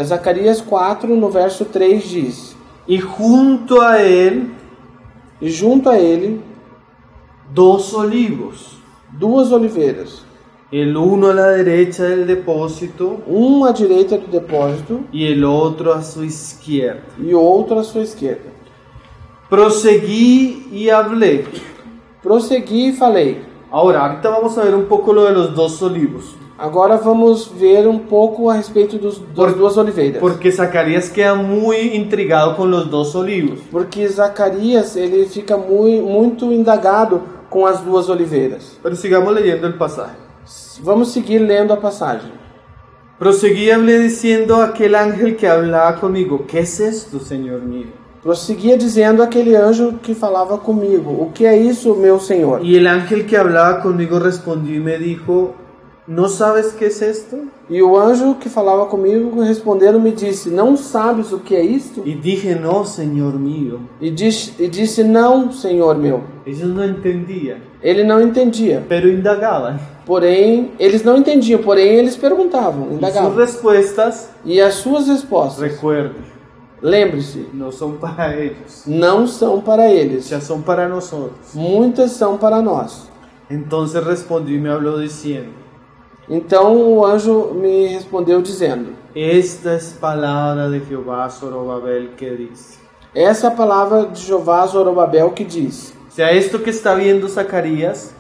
Zacarias 4, no verso 3 diz: y junto a él E junto a ele, 2 olivos, 2 oliveiras, el uno a la derecha del depósito um à direita do depósito y el otro a su izquierda. e outro à sua esquerda. Proseguí y hablé. Prossegui e falei. Ahora, ahorita vamos a ver un poco lo de los 2 olivos. Agora vamos ver um pouco a respeito das 2 oliveiras. Porque Zacarías queda muy intrigado con los 2 olivos. Porque Zacarias ele fica muito indagado com as 2 oliveiras. Pero sigamos leyendo el pasaje. Vamos seguir lendo a passagem. Proseguí y hablé diciendo a aquel ángel que hablaba conmigo: ¿qué es esto, Señor mío? Prosseguia dizendo aquele anjo que falava comigo: o que é isso, meu Senhor? Y el ángel que hablaba conmigo respondió y me dijo: ¿no sabes qué es esto? E o anjo que falava comigo respondendo me disse: não sabes o que é isto? Y dije: no, Señor mío. E disse: não, Senhor meu. Ellos no entendían, Ele não entendia. pero indagaban. Porém, eles não entendiam, porém eles perguntavam, Y sus indagavam. respuestas, E as suas respostas, recuerde, lembre-se, no son para ellos, não são para eles. ya son para nosotros. Muitas são para nós. Entonces respondió y me habló diciendo: Então o anjo me respondeu dizendo: esta es palabra de Jehová a Zorobabel que dice. essa é a palavra de Jeová a Zorobabel que diz. O sea, esto que está viendo Zacarías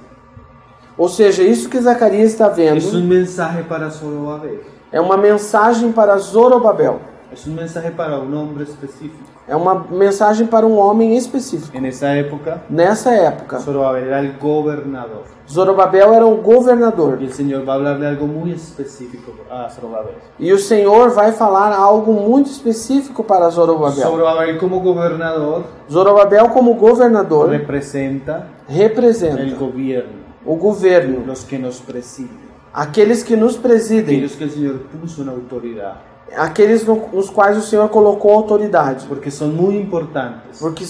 Ou seja, isso que Zacarias está vendo es un mensaje para Zorobabel. é uma mensagem para Zorobabel. Es un mensaje para un hombre específico. É uma mensagem para um homem específico. En esa época, Nessa época, Zorobabel era el gobernador. Zorobabel era o governador. Y el Señor va a hablarle algo muy específico a Zorobabel. E o Senhor vai falar algo muito específico para Zorobabel. Zorobabel como gobernador Zorobabel, como governador, representa el representa gobierno, o governo, los que nos presiden, aqueles que nos presidem, aquellos que el Señor puso en autoridad, aqueles nos quais o Senhor colocou autoridade, porque son muy importantes. porque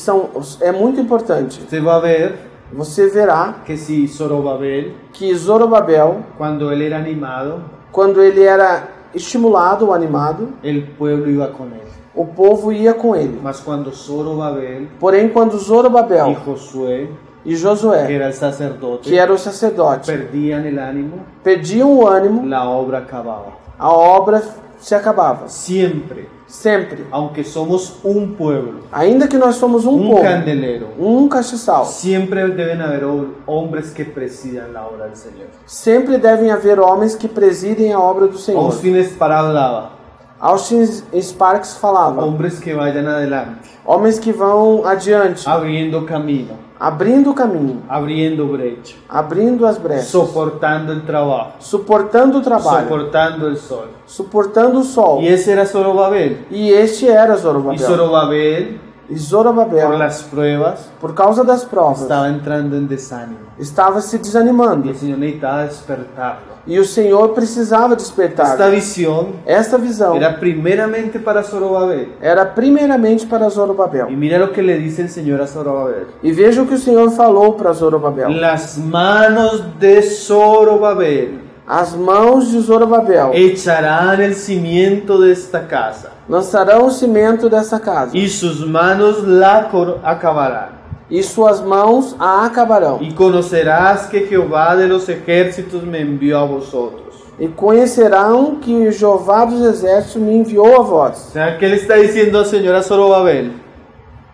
é muito importante. Usted va a ver Você verá que si Zorobabel, que Zorobabel, cuando él era animado, quando ele era estimulado ou animado, el pueblo iba con él. o povo ia com ele. Mas cuando Zorobabel Porém, quando y Zorobabel Josué, e que Josué, era el sacerdote, que era o sacerdote, perdían el ánimo, perdiam o ânimo, la obra acababa. a obra se acabava. Siempre, Sempre. aunque somos un pueblo, Ainda que nós somos um un povo, candelero, um castiçal, siempre deben haber hombres que presidan la obra del Señor. sempre devem haver homens que presidem a obra do Senhor. Austin Spar hablaba, Austin Sparks falava: hombres que vayan adelante, homens que vão adiante, abriendo camino, abrindo o caminho, abriendo brecha, abrindo as brechas, soportando el trabajo, suportando o trabalho, soportando el sol. suportando o sol. Y ese era Zorobabel. E este era Y Zorobabel. Zorobabel, E Zorobabel, por las pruebas, por causa das provas, estaba entrando en desánimo. estava se Y desanimando. el Señor necesitaba despertarlo. E o Senhor precisava despertar. Esta visión Esta visão era primeramente para Zorobabel. era primeiramente para Y Zorobabel. mira lo que le dice el Señor a Zorobabel. E veja o que o Senhor falou para Zorobabel. Las manos de Zorobabel As mãos de Zorobabel echarán el cimiento de esta casa, lançarão o cimento dessa casa, y sus manos la acabarán. e suas mãos a acabarão. Y conocerás que Jehová de los ejércitos me envió a vosotros. E conhecerão que Jeová dos exércitos me enviou a vós. O sea, ¿qué le está diciendo el Señor a Zorobabel?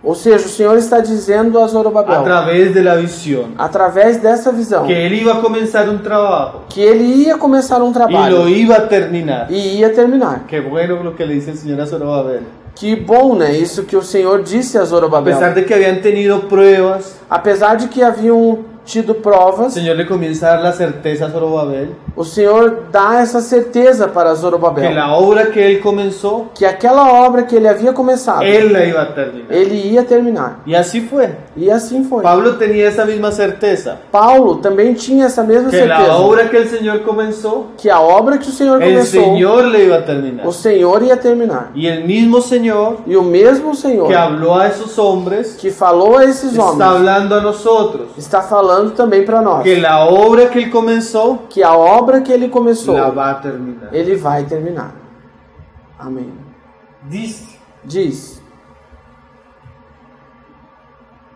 Ou seja, o Senhor está dizendo a a Zorobabel, través de la visión, através dessa visão, que él iba a comenzar un trabajo que ele ia começar um y lo trabalho iba a terminar. e ia terminar. Qué bueno lo que le dice el Señor a Zorobabel. Que bom, né? Isso que o Senhor disse a A Zorobabel. pesar de que habían tenido pruebas, Apesar de que haviam tido el provas, Señor le comienza a dar la certeza a Zorobabel o Senhor dá essa certeza para que Zorobabel, la obra que él comenzó, que aquela obra que ele havia começado, él la iba a terminar. ele ia terminar. Y así fue. E assim foi. Pablo tenía esa misma certeza, Paulo também tinha essa mesma que la certeza, obra que el Señor comenzó, que a obra que o Senhor el começou, Señor le iba a terminar. o Senhor ia terminar. Y el mismo Señor E o mesmo Senhor que habló a esos hombres, que falou a esses está homens, hablando a nosotros, está falando também para nós, que la obra que él comenzó, que a obra que ele começou, la va a terminar. ele vai terminar. Amém. Diz: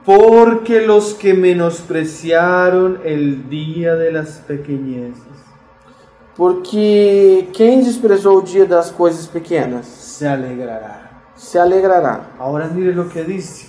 porque los que menospreciaron el día de las pequeñeces porque quem desprezou o dia das coisas pequenas se alegrará. se alegrará. Ahora mire lo que dice.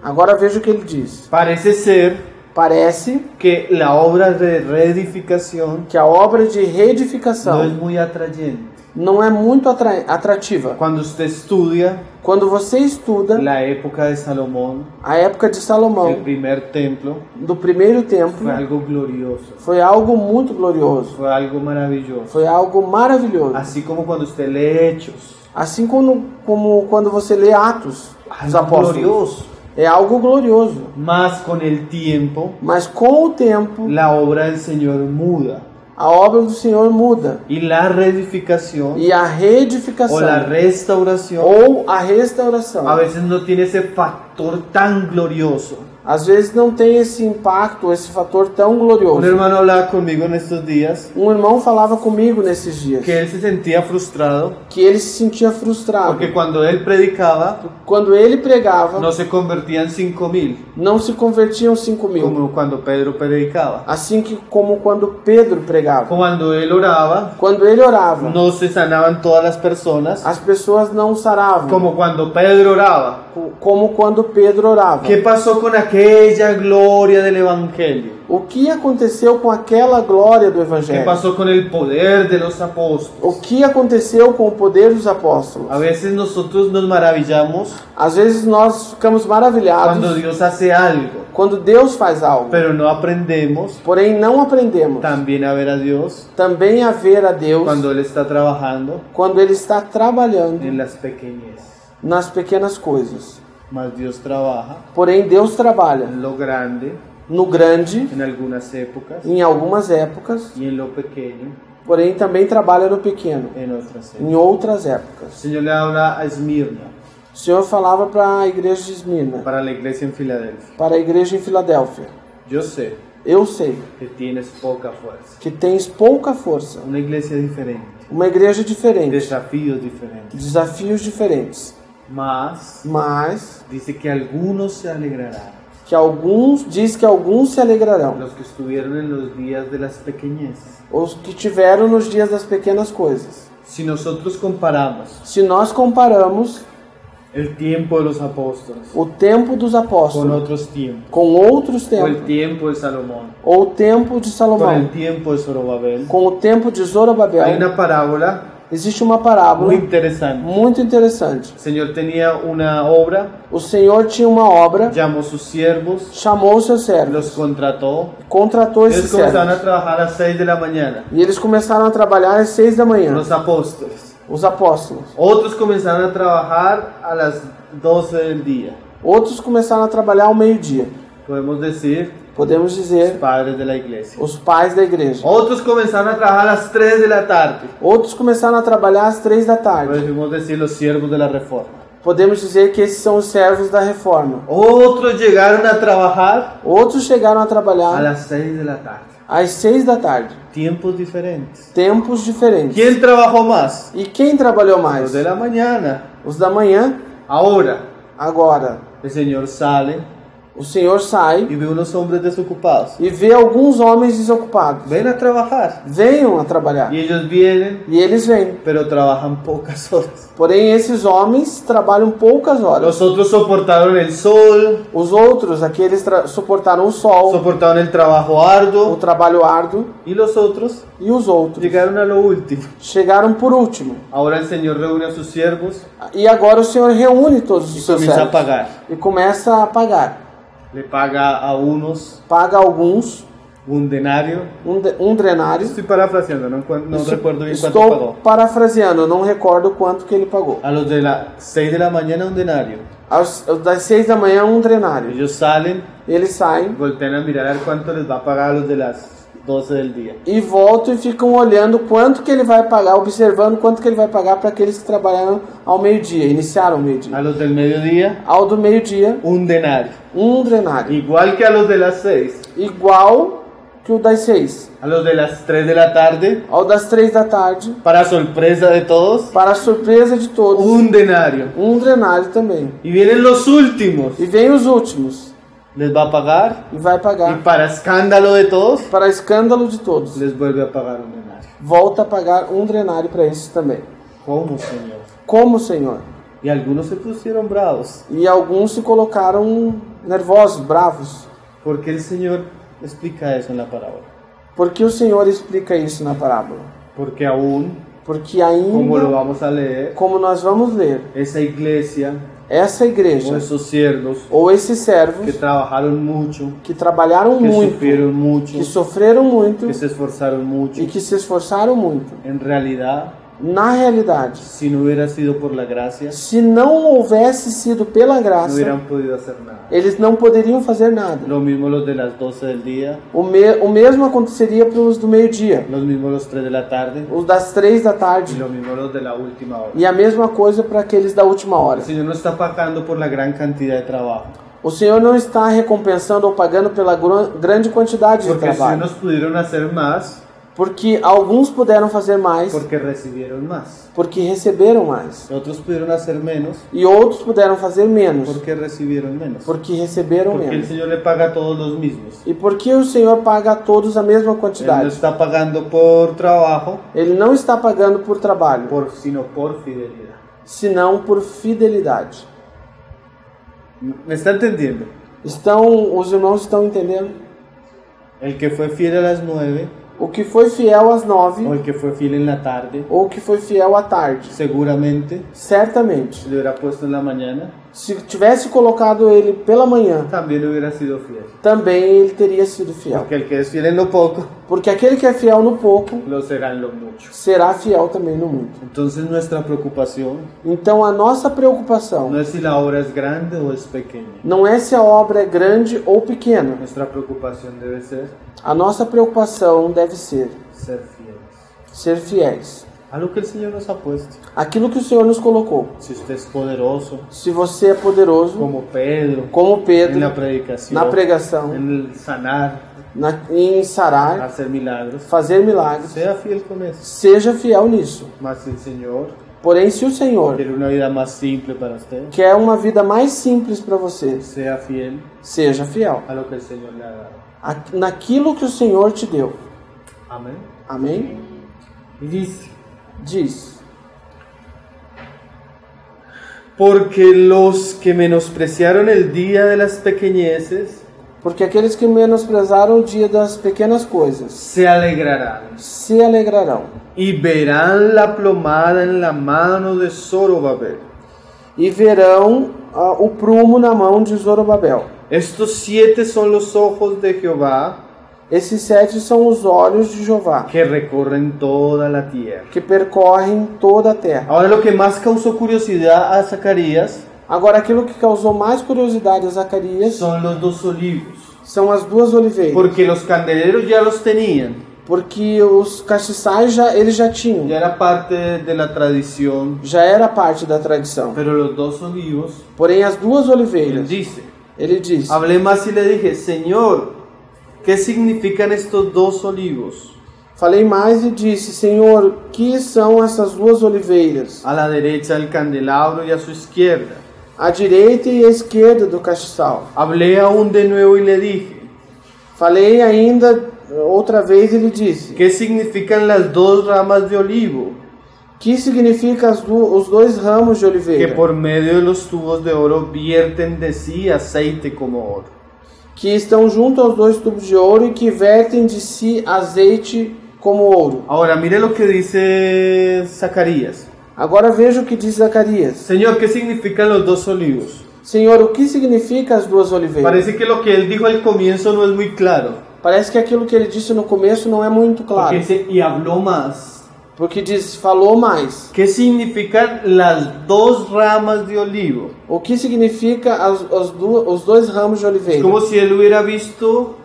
Agora veja o que ele diz. Parece ser Parece que la obra de reedificación que a obra de no es reedificação muy atrayente. não é muito atrativa. Cuando usted estudia Quando você estuda la época de Salomón, a época de el Salomão, primer templo, do primeiro templo, fue algo glorioso, foi algo muito glorioso, fue algo maravilloso. foi algo maravilhoso. Así como cuando usted lee Hechos, Assim como quando você lê Atos dos algo Apóstolos, glorioso. é algo glorioso. Mas con el tiempo, Mas com o tempo, la obra del Señor muda. a obra do Senhor muda. Y la reedificación E a o reedificação la restauración ou a restauração a veces no tiene ese factor tan glorioso. às vezes não tem esse impacto, esse fator tão Un glorioso. hermano hablaba conmigo en estos días Um irmão falava comigo nesses dias que él se sentía frustrado que ele se sentia frustrado porque cuando él predicaba quando ele pregava, no se convertían 5,000 não se convertiam 5.000, como cuando Pedro predicaba. assim como quando Pedro pregava. Cuando él oraba Quando ele orava, no se sanaban todas las personas as pessoas não saravam, como cuando Pedro oraba. como quando Pedro orava. ¿Qué pasó con aquella gloria del Evangelio? O que aconteceu com aquela glória do ¿Qué Evangelho? pasó con el poder de los apóstoles? O que aconteceu com o poder dos apóstolos? A veces nosotros nos maravillamos Às vezes nós ficamos maravilhados cuando Dios hace algo, quando Deus faz algo, pero no aprendemos porém não aprendemos también a ver a Dios também a ver a Deus cuando Él está trabajando quando Ele está trabalhando en las pequeñas. nas pequenas coisas. Mas Dios trabaja Porém Deus trabalha en lo grande no grande en algunas épocas em algumas épocas, y en lo pequeño porém também trabalha no pequeno en otras épocas. em outras El épocas. Señor le habla a Esmirna, O Senhor falava para a igreja de Esmirna, para la iglesia en Filadelfia. para a igreja em Filadélfia: Yo sé eu sei que tienes poca fuerza. que tens pouca força, Una iglesia diferente, uma igreja diferente, desafíos diferentes. desafios diferentes, Mas dice que algunos se alegrarán, que alguns se alegrarão, los que estuvieron en los días de las pequeñeces. os que tiveram nos dias das pequenas coisas. Si nosotros comparamos Se nós comparamos el tiempo de los apóstoles o tempo dos con apóstolos otros tiempos, com outros o el tempos, tiempo de Salomón, ou o tempo de con Salomão, el tiempo de Zorobabel, com o tempo de Zorobabel, hay una parábola existe uma parábola muy interesante. muito interessante. El Señor tenía una obra, O Senhor tinha uma obra, llamó a sus siervos, chamou os seus servos, los contrató. contratou Ellos esses comenzaron servos a trabajar a las 6 de la mañana, e eles começaram a trabalhar às 6 da manhã, los apóstoles. os apóstolos. Otros comenzaron a trabajar a las 12 del día. Outros começaram a trabalhar ao meio-dia. Podemos decir, Podemos dizer, padres de la iglesia. os pais da igreja. Otros comenzaron a trabajar a las 3 de la tarde. Outros começaram a trabalhar às 3 da tarde. Podemos decir los siervos de la reforma. Podemos dizer que esses são os servos da reforma. Otros llegaron a trabajar Outros chegaram a a trabalhar las 6 de la tarde. às 6 da tarde. Tiempos diferentes. Tempos diferentes. ¿Quién trabajó más? E quem trabalhou mais? Los de la mañana. Os da manhã. Ahora, Agora, el Señor sale O Senhor sai y ve unos hombres desocupados. e vê alguns homens desocupados. Ven a trabajar. Venham a trabalhar. Y ellos vienen, E eles vêm. pero trabajan pocas horas. Porém, esses homens trabalham poucas horas. Los otros soportaron el sol, Os outros, aqueles suportaram o sol, soportaron el trabajo o arduo, trabalho árduo, y los otros e os outros llegaron a lo último. chegaram por último. Ahora el Señor reúne a sus siervos E agora o Senhor reúne todos y os seus comienza a servos pagar. e começa a pagar. Le paga a unos Paga alguns un denario. um drenário. Estoy parafraseando, no Isso- recuerdo bien cuánto Estou pagó. parafraseando, não recordo quanto que ele pagou. A los de las 6 de la mañana un denario. Das 6 da manhã, um drenário. Ellos salen, Eles saem voltean a mirar a ver cuánto les va a pagar a los de las 12 del día. e voltam e ficam olhando quanto que ele vai pagar, observando quanto que ele vai pagar para aqueles que trabalharam ao meio-dia, iniciaram ao A meio-dia. los del mediodía, Ao do meio-dia, un denario. um drenário. Igual que a los de las 6. Igual que o das 6. A los de las 3 de la tarde, Ao das 3 da tarde, para sorpresa de todos, para a surpresa de todos, un denario. um drenário também. Y vienen los últimos, E vem os últimos les va a pagar. e vai Y pagar. para escándalo de todos, Para escândalo de todos, les vuelve a pagar un denario. volta a pagar um drenário para esses também. ¿Cómo, Señor? Como o Senhor. Y algunos se pusieron bravos. E alguns se colocaram nervosos, bravos. ¿Por qué el Señor explica eso en la parábola? Por que o Senhor explica isso na parábola? Porque aún, Porque como lo ainda, vamos a leer, como nós vamos ler, esa iglesia essa o igreja esos siervos ou esses servos que trabajaron mucho, que trabalharam que muito, sufrieron mucho, que sofreram muito que se esforzaron mucho, e que se esforçaram muito, en realidad, na realidade, si no hubiera sido por la gracia, se não houvesse sido pela no graça, hubieran podido hacer nada. eles não poderiam fazer nada. Lo mismo los de las 12 del día, O mesmo aconteceria para os do meio-dia, los mismos los 3 de la tarde os das 3 da y tarde, lo mismo los de la última hora. e a mesma coisa para aqueles da última hora. El Señor no está pagando por la gran cantidad de trabajo, O Senhor não está recompensando ou pagando pela grande quantidade de porque si trabalho, unos pudieron hacer más, porque alguns puderam fazer mais, porque recibieron más. porque receberam mais, Otros pudieron hacer menos, e outros puderam fazer menos, porque recibieron menos. porque receberam Porque el menos. Señor le paga a todos los mismos. E porque o Senhor paga a todos a mesma Él no quantidade? está pagando por trabajo, Ele não está pagando por trabalho, sino por fidelidad. senão por fidelidade. ¿Me está entendiendo? Os irmãos estão entendendo? El que fue fiel a las 9 O que foi fiel às 9 o el que fue fiel en la tarde, ou que foi fiel à tarde, seguramente certamente, si lo hubiera puesto en la mañana, se tivesse colocado ele pela manhã, también hubiera sido fiel. também ele teria sido fiel. Porque el que es fiel en lo poco, Porque aquele que é fiel no pouco, lo será en lo mucho. será fiel também no muito. Entonces nuestra preocupación Então a nossa preocupação no es si la obra es grande o es pequeña. não é se a obra é grande ou pequena. Nuestra preocupación debe ser A nossa preocupação deve ser ser fieles ser fiéis. a lo que el Señor nos ha puesto. Aquilo que o Senhor nos colocou. Si usted es poderoso, Se você é poderoso, como Pedro, como Pedro, en la predicación, na pregação, en el sanar, em sarar, hacer milagros, fazer milagres, sea fiel con eso. seja fiel nisso. Mas si el Señor Porém, se o Senhor quiere una vida más simple para usted, quer uma vida mais simples para você, sea fiel seja fiel a lo que el Señor le ha dado. naquilo que o Senhor te deu. Amén. Amém? Y dice, Diz: porque los que menospreciaron el día de las pequeñeces porque aqueles que menosprezaram o dia das pequenas coisas se alegrarán se alegrarão y verán la plomada en la mano de Zorobabel. e verão o prumo na mão de Zorobabel. Estos 7 son los ojos de Jehová Esses 7 são os olhos de Jeová, que recorren toda la tierra. que percorrem toda a terra. Ahora lo que más causó curiosidad a Zacarías Agora, aquilo que causou mais curiosidade a Zacarias son los 2 olivos, são as 2 oliveiras. porque los candeleros ya los tenían, Porque os castiçais eles já tinham. ya era parte de la tradición, Já era parte da tradição. pero los 2 olivos, Porém, as 2 él oliveiras, dice, ele diz: hablé más y le dije, Señor, ¿qué significan estos 2 olivos? Falei mais e disse: Senhor, que são essas 2 oliveiras? A la derecha del candelabro y a su izquierda. à direita e à esquerda do castiçal. Hablé aún de nuevo y le dije, Falei ainda outra vez e lhe disse: ¿qué significan las dos ramas de olivo que significa os dois ramos de que oliveira por medio de los tubos de oro vierten de sí aceite como oro? que estão junto aos dois tubos de ouro e que vertem de si azeite como ouro? Ahora mire lo que dice Zacarías. Agora veja o que diz Zacarias. Señor, ¿qué significan los dos olivos? Senhor, o que significa as duas oliveiras? Parece que lo que él dijo al comienzo no es muy claro. Parece que aquilo que ele disse no começo não é muito claro. Porque dice, y habló más. Porque diz, falou mais. ¿Qué significan las dos ramas de olivo? O que significa os dois ramos de Es oliveira? como si él hubiera visto,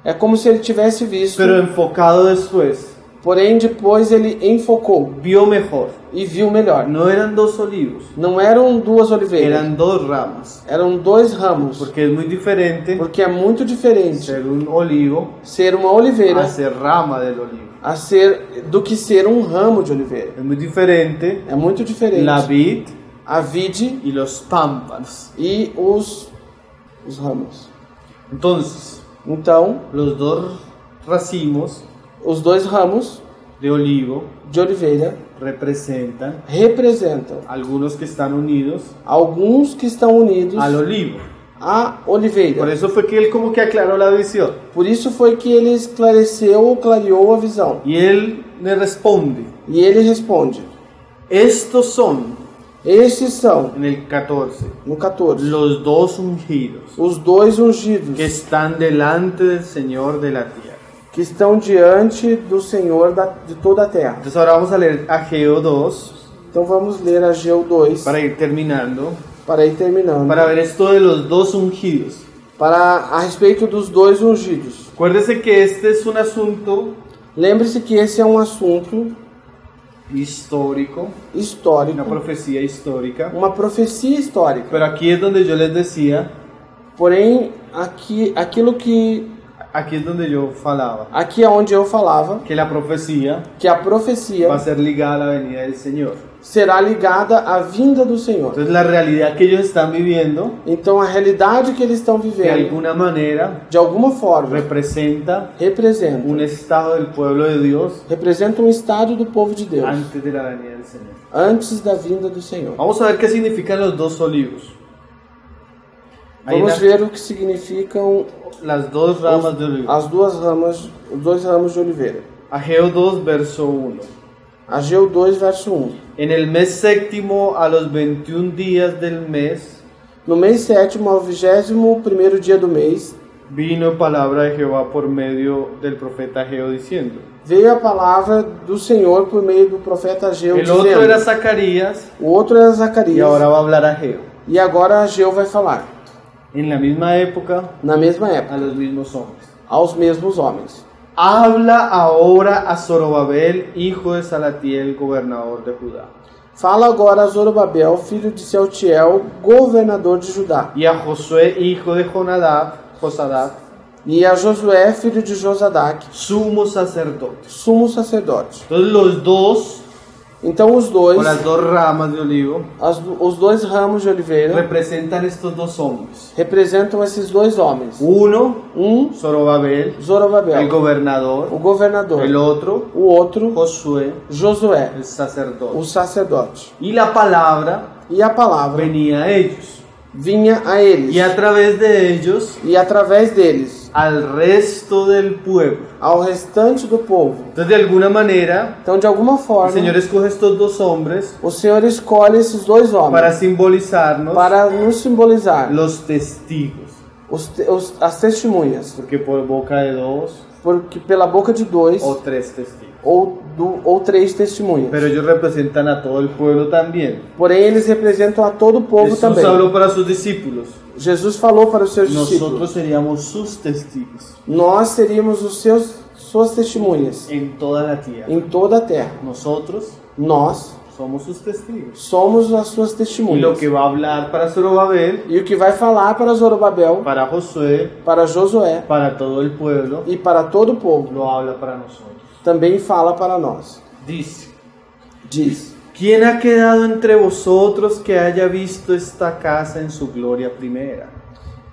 É como se ele tivesse visto, pero enfocado después. porém depois ele enfocou Vio mejor. e viu melhor. No eran dos olivos, Não eram duas oliveiras, eran dos ramas. eram dois ramos. Porque es muy diferente Porque é muito diferente ser un olivo ser uma oliveira a ser rama del olivo. do que ser um ramo de oliveira. Es muy diferente É muito diferente la vid a vide y los pámpanos. e os ramos. Entonces, Então, los dos racimos os dois ramos de olivo de oliveira representan representam algunos que están unidos alguns que estão unidos al olivo. à oliveira. Por eso fue que él como que aclaró la visión. Por isso foi que ele esclareceu ou clareou a visão. Y él le responde, E ele responde: estos son, estes são, en el 14, no 14, los dos ungidos os dois ungidos que están delante del Señor de la tierra. que estão diante do Senhor de toda a terra. Entonces ahora vamos a leer Ageo 2 Então vamos ler Ageu 2 para ir terminando, para ir terminando. para ver esto de los dos ungidos. A respeito dos dois ungidos. Acuérdese que este es un asunto Lembre-se que esse é um assunto histórico, histórico, una profecía histórica. uma profecia histórica. Pero aquí es donde yo les decía, Porém, aqui aquí es donde yo falaba, é onde eu falava que la profecía que a profecia va a ser ligada a la venida del Señor. será ligada à vinda do Senhor. Entonces la realidad que ellos están viviendo, Então a realidade que eles estão de vivendo, alguna manera, de alguma forma, representa representa un estado del pueblo de Dios um estado do povo de Deus antes de la venida del Señor. antes da vinda do Senhor. Vamos a ver qué significan los dos olivos. Ahí Vamos ver o que significam las dos ramas de olivo. os dois ramos de oliveira. Ageo 2, verso 1. Ageu 2, verso 1. En el mes séptimo, a los 21 días del mes, No mês sétimo, ao 21º dia do mês, vino palabra de Jehová por medio del profeta Ageo diciendo. veio a palavra do Senhor por meio do profeta Ageu, El dizendo. otro era Zacarías O outro era y Zacarias. ahora va a hablar Ageo. E agora Ageu vai falar. En la misma época, Na mesma a época, los mismos hombres. aos mesmos homens. Habla ahora a Zorobabel, hijo de Salatiel, gobernador de Judá, Fala agora a Zorobabel, filho de Sealtiel, governador de Judá, y a Josué, hijo de Josadat, e a Josué, filho de Josadac, sumo sacerdote. sumo sacerdote. Entonces los dos, Então os dois, con las dos ramas de olivo, os dois ramos de oliveira, representan estos dos hombres. representam esses dois homens. Uno, El Zorobabel, el gobernador, o governador. el otro, O outro, Josué, Josué, el sacerdote. o sacerdote. Y la palabra E a palavra venía a ellos. vinha a eles. Y a través de ellos, E através deles, al resto del pueblo. ao restante do povo. Entonces, de alguna manera, Então, de alguma el forma, Señor escoge estos dos hombres o Senhor escolhe esses dois homens para simbolizarnos para nos simbolizar los testigos. as testemunhas. Porque por boca de dos Porque pela boca de dois o tres testigos. ou três testemunhas. Pero ellos representan a todo el pueblo también. Porém, eles representam a todo o povo Jesús também. habló para sus discípulos. Jesus falou para os seus discípulos: Nosotros seríamos sus testigos nós seríamos suas testemunhas en toda la tierra. em toda a terra. Nosotros Nós somos sus testigos. somos as suas Y testemunhas. lo que va a hablar para Zorobabel, E o que vai falar para Zorobabel, para Josué, para Josué para todo el pueblo, e para todo o povo, lo habla para nosotros. também fala para nós. Dice Diz: ¿Quién ha quedado entre vosotros que haya visto esta casa en su gloria primera?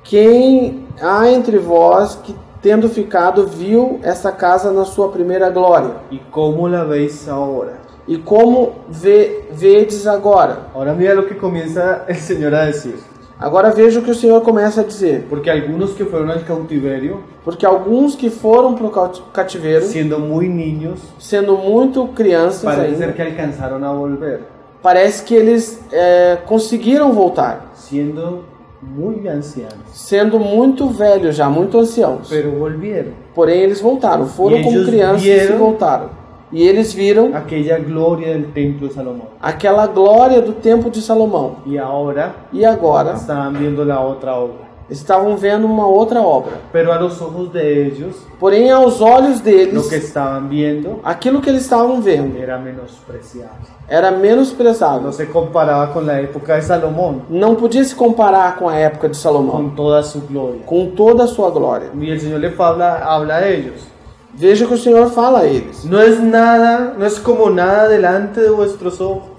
Quem há entre vós que, tendo ficado, viu essa casa na sua primeira glória? ¿Y cómo la veis ahora? E como vedes agora? Ahora mira lo que comienza el Señor a decir. Agora veja o que o Senhor começa a dizer. Porque algunos que fueron al cautiverio, Porque alguns que foram para o cativeiro, siendo muy niños, sendo muito crianças parece ser ainda, que alcanzaron a volver, parece que eles conseguiram voltar, siendo muy ancianos, sendo muito velhos já, muito anciãos. pero volvieron. Porém eles voltaram, foram E como eles crianças e vieram voltaram. E eles viram Aquella gloria del templo de Salomón. aquela glória do templo de Salomão. Y ahora E agora estaban viendo la otra obra. estavam vendo uma outra obra. Pero a los ojos de ellos, Porém, aos olhos lo deles, que estaban viendo aquilo que eles estavam vendo era menospreciable. era No menosprezado. se comparaba con la época de Salomón, Não podia se comparar com a época de Salomão, con toda su gloria. com toda a sua glória. Y el Señor habla a ellos. Veja que o Senhor fala a eles. No es como nada delante de vuestros ojos.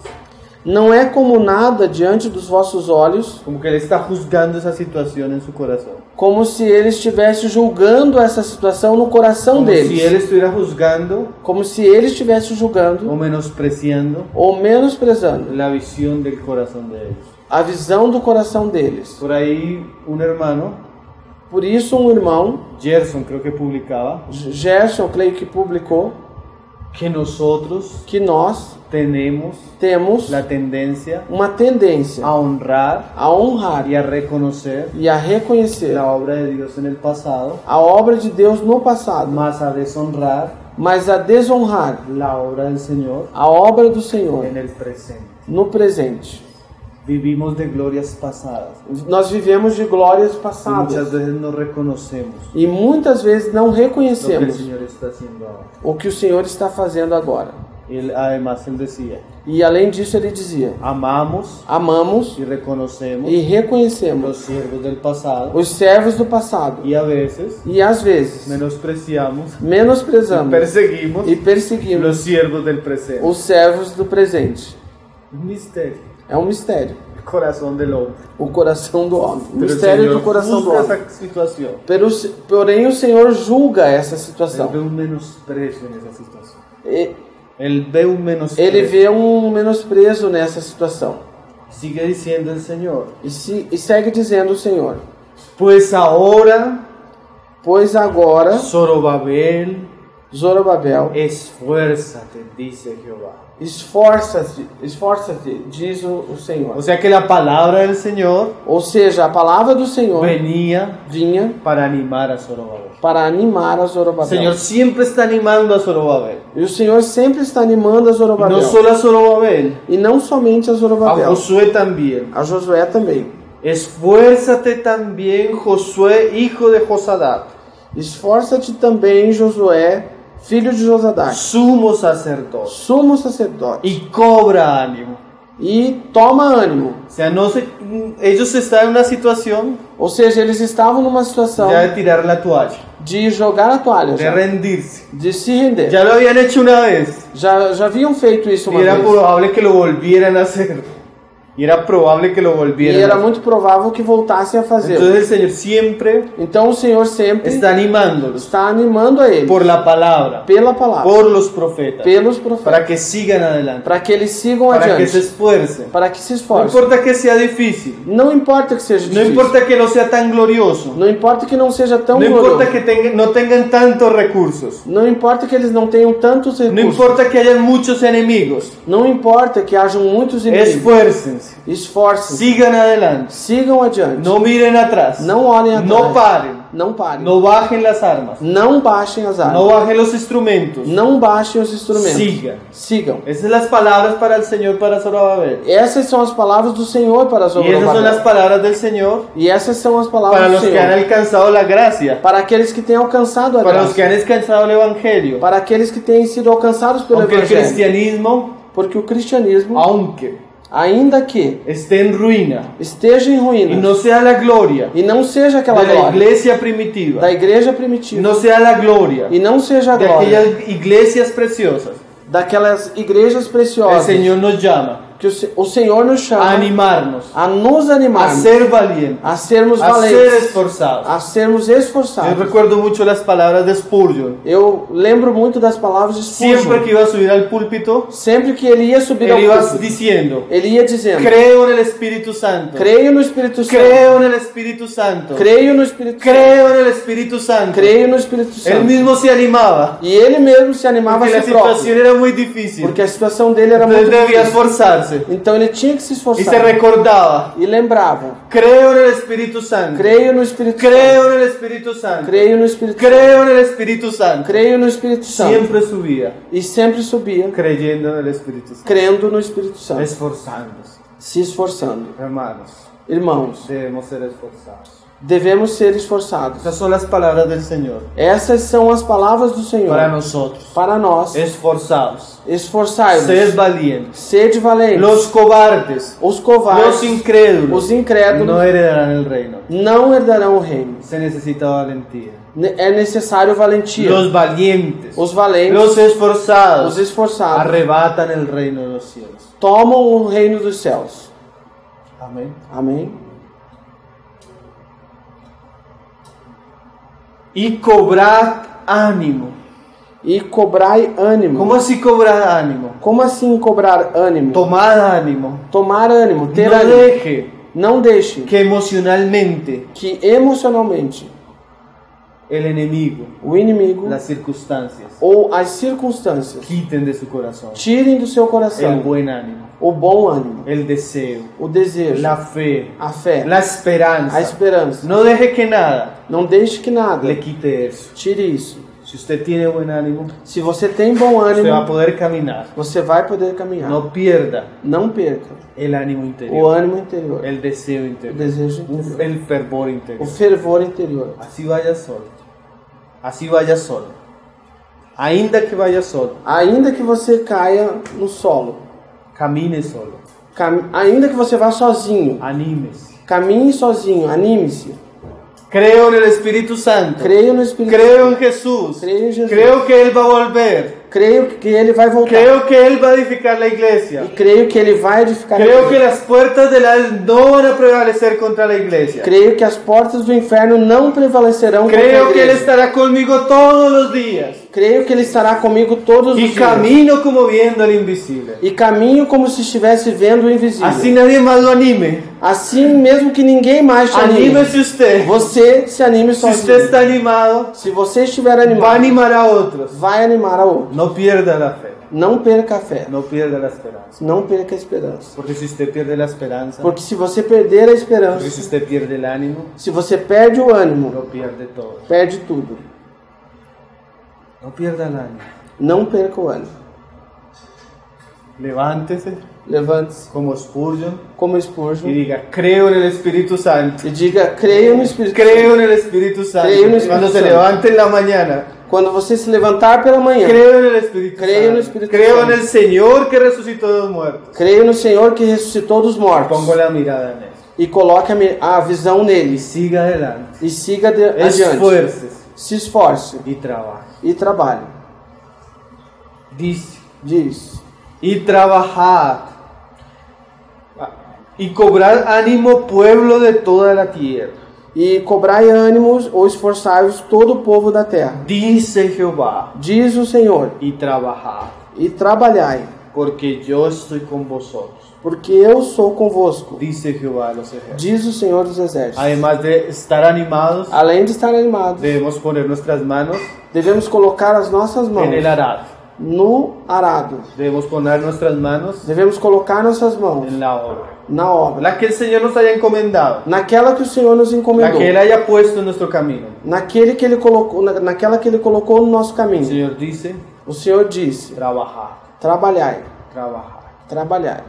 Não é como nada diante dos vossos olhos, Como que Él está juzgando esa situación en su corazón. como se ele estivesse julgando essa situação no coração Como deles. si Él estuviera juzgando Como se ele estivesse julgando o menospreciando ou menosprezando la visión del corazón de ellos. a visão do coração deles. Por ahí un hermano, Por isso, um irmão, Gerson creo que publicaba, Gerson, creio que publicou, que nosotros que nós temos la tendencia uma tendência a honrar a honrar y a reconocer e a reconhecer la obra de Dios en el pasado, a obra de Deus no passado, más a deshonrar mas a desonrar la obra del Señor a obra do Senhor en el presente. no presente. Vivimos de glorias pasadas. Nós vivemos de glórias Y passadas muchas veces no reconocemos e muitas vezes não lo que el reconhecemos Señor está haciendo ahora. o que o Senhor está fazendo agora. Además, Él decía, E além disso ele dizia: amamos amamos y reconocemos e reconhecemos los siervos del pasado os servos do passado y a veces e às vezes menospreciamos y menosprezamos perseguimos e perseguimos los siervos del presente. os servos do presente. Un misterio, É um mistério, el corazón del hombre. o coração do homem. O Pero el mistério Señor do coração do juzga homem. esa situación. Porém o Senhor julga essa Él situação. ve un menosprecio en esa situación. E- Él ve un menosprecio. Ele vê um menosprezo nessa situação. Sigue diciendo el Señor, E segue dizendo o Senhor: pues ahora, pois agora, Zorobabel, Zorobabel, esfuérzate, dice Jehová. esforça-te, diz o Senhor. O sea que la palabra del Señor Ou seja, a palavra do Senhor venía vinha para animar a Zorobabel. para animar a El Zorobabel. Señor siempre está animando a Zorobabel. E o Senhor sempre está animando a Y Zorobabel. no solo a Zorobabel, E não somente a a Zorobabel, Josué también. a Josué também. Esfuérzate también, Josué, hijo de Josadat, Esforça-te também, Josué, filho de Josadac, sumo sacerdote, sumo sacerdote, y cobra ánimo. e toma ânimo. O sea, ellos están en una situación Ou seja, eles estavam numa situação ya de tirar la toalla, de jogar a toalha, de já, rendirse. de se render. Ya lo habían hecho una vez Já haviam feito isso y uma era vez. probable que lo volvieran a hacer. Y era probable que lo E volvieran a era hacer. muito provável que voltassem a fazer. Entonces el Señor siempre Então o Senhor sempre está animándolos está animando a eles por la palabra, pela palavra, por los profetas, pelos para profetas, que sigan adelante, para que eles sigam para que se adiante, esfuercen. para que se No esforcem. importa que sea difícil, Não importa que seja no difícil, importa que no sea tan glorioso, não importa que não seja tão no importa glorioso, que no tengan tantos recursos, não importa que eles não tenham tantos no recursos, importa que hayan muchos enemigos, não importa que hajam muitos inimigos, esfuércense, esforcem-se, sigan adelante, sigam adiante, no miren atrás, não olhem atrás, no paren, não parem, no bajen las armas, não baixem as armas, no bajen los instrumentos, não baixem os instrumentos, sigan. sigam. Esas son las palabras para el Señor, para Zorobabel. Essas são as palavras do Senhor para Y esas son las Zorobabel. palabras del Señor E essas são as para palavras do los que han Senhor alcanzado la gracia, para aqueles que têm alcançado a para los que graça, han alcanzado el Evangelio. para aqueles que têm sido alcançados pelo Aunque el Evangelho. cristianismo, Porque o cristianismo, aunque ainda que esté en ruina esteja em y ruínas no sea la gloria e não seja aquela de la glória iglesia primitiva, da igreja primitiva no sea la gloria e não seja a de glória aquellas iglesias preciosas, daquelas igrejas El preciosas, Señor nos llama que o Senhor nos chama a animarnos, a nos a animar, ser valientes, a sermos a ser valentes, esforzados. a sermos Yo esforçados. recuerdo mucho las palabras de Spurgeon. Eu lembro muito das palavras de Siempre Spurgeon. que iba a subir al púlpito, Sempre que ele ia subir ao él iba púlpito, diciendo: ele ia dizendo: creo en el Espíritu Santo, creio no Espírito Santo, creo en el Espíritu Santo, creio no Espírito Santo, creo en el Espíritu Santo. creio no Espírito Él Santo. mismo se animaba, E ele mesmo se animava a porque la si próprio, situación era muy difícil. porque a situação dele era Entonces muito debía difícil. esforzarse Então ele tinha que se y se esforçar recordaba: e lembrava: creo en el Espíritu Santo, creio no Espírito Santo, creo en el Espíritu Santo, creio no Espírito Santo, creo en el Espíritu Santo. creio no Espírito Santo. Siempre subía E sempre subia creyendo en el Espíritu Santo, crendo no Espírito Santo, esforzándose. se esforçando. Hermanos, Irmãos, debemos ser esforzados. devemos ser esforçados. Estas son las palabras del Señor Essas são as palavras do Senhor para nosotros. para nós. Esforzados, Esforçai-vos, sed valientes. sede valentes. Los cobardes, Os covardes, los incrédulos, os incrédulos no heredarán el reino. não herdarão o reino. Se necesita valentía. É necessário valentia. Los valientes, Os valentes, los esforzados, os esforçados, arrebatan el reino de los cielos. tomam o reino dos céus. Amén. Amém? Y cobrad ânimo. E cobrai ânimo. ¿Cómo así cobrar ánimo? Como assim cobrar ânimo? Tomad ánimo. Tomar ânimo, ter No ânimo. deje Não deixe que emocionalmente que emocionalmente el enemigo, o inimigo las circunstancias, ou as circunstâncias quiten de su corazón tirem do seu el coração buen ánimo, o bom ânimo, el deseo, o desejo, la fe, a fé, la esperanza. a esperança. No deje que nada Não deixe que nada le quite eso. tire isso. Si usted tiene buen ánimo, Se você tem bom usted va a ânimo, poder caminar. você vai poder caminhar. No pierda Não perca el ánimo o interior, ânimo interior, el deseo o interior, desejo interior, el fervor o interior. fervor interior. Así vaya solo. Así vaya solo. Ainda que vaya solo, Ainda que você caia no solo, camine solo. ainda que você vá sozinho, Anímese. caminhe sozinho, anime-se. Creo en el Espíritu Santo. Creio no Espírito Creo en Santo. Jesús. Creo en Jesús. Creo que Él va a volver. Creio que ele vai voltar. Creo que Él va a edificar la iglesia. E creio que ele vai edificar a Creo que igreja. las puertas del Hades no van a prevalecer contra la iglesia. Creio que as portas do inferno não prevalecerão contra a Creo que Él igreja. estará conmigo todos los días. Creio que ele estará comigo todos os Y dias. camino como viendo al invisible. E caminho como se estivesse vendo o invisível. Así nadie más lo anime. Assim, mesmo que ninguém mais te anime, Anímese usted. você se anime Si usted sozinho. está animado, Se você estiver va a animado, animar a otros. vai animar a outro. No pierda la fe. Não perca a fé. No pierda la esperanza. Não perca a esperança. Porque si usted pierde la esperanza, Porque se você perder a porque esperança, si usted pierde el ánimo, se você perde o ânimo, lo pierde todo. perde tudo. No pierda el ánimo. Não perca o ânimo. Levántese Levante-se como Spurgeon como y Spurgeon diga: creo en el Espíritu Santo. e diga: creio no Espírito Creo Santo. en el Espíritu Santo. Creo en el Espíritu Cuando se Santo. levante en la mañana, Quando você se levantar pela manhã, creo en el Espíritu Creo en el Santo. Espíritu Creo Santo. en el Señor que resucitó de los muertos. creio no Senhor que ressuscitou dos mortos Pongo la mirada en Él. e coloque a visão Y nele siga adelante. e siga adiante. Esfuércese Se esforce y trabaje. e trabalhe. Dice: Diz: y trabajad y cobrad ánimo, pueblo de toda la tierra. e cobrai ânimos ou esforçai-vos todo o povo da terra. Dice Jehová: Diz o Senhor: y trabajad, e trabalhai, porque yo estoy con vosotros. porque eu sou convosco. Dice Jehová de los ejércitos. Diz o Senhor dos Exércitos. Además de estar animados, Além de estar animados, debemos poner nuestras manos devemos colocar as nossas mãos en el arado. no arado. Debemos poner nuestras manos Devemos colocar nossas mãos en la obra. na obra, La que el Señor nos haya encomendado. naquela que o Senhor nos La encomendou, que Él haya puesto en nuestro camino. naquele que ele colocou, naquela que ele colocou no nosso El caminho. Señor dice: O Senhor disse: trabajad, trabalhai, trabajad. trabalhai.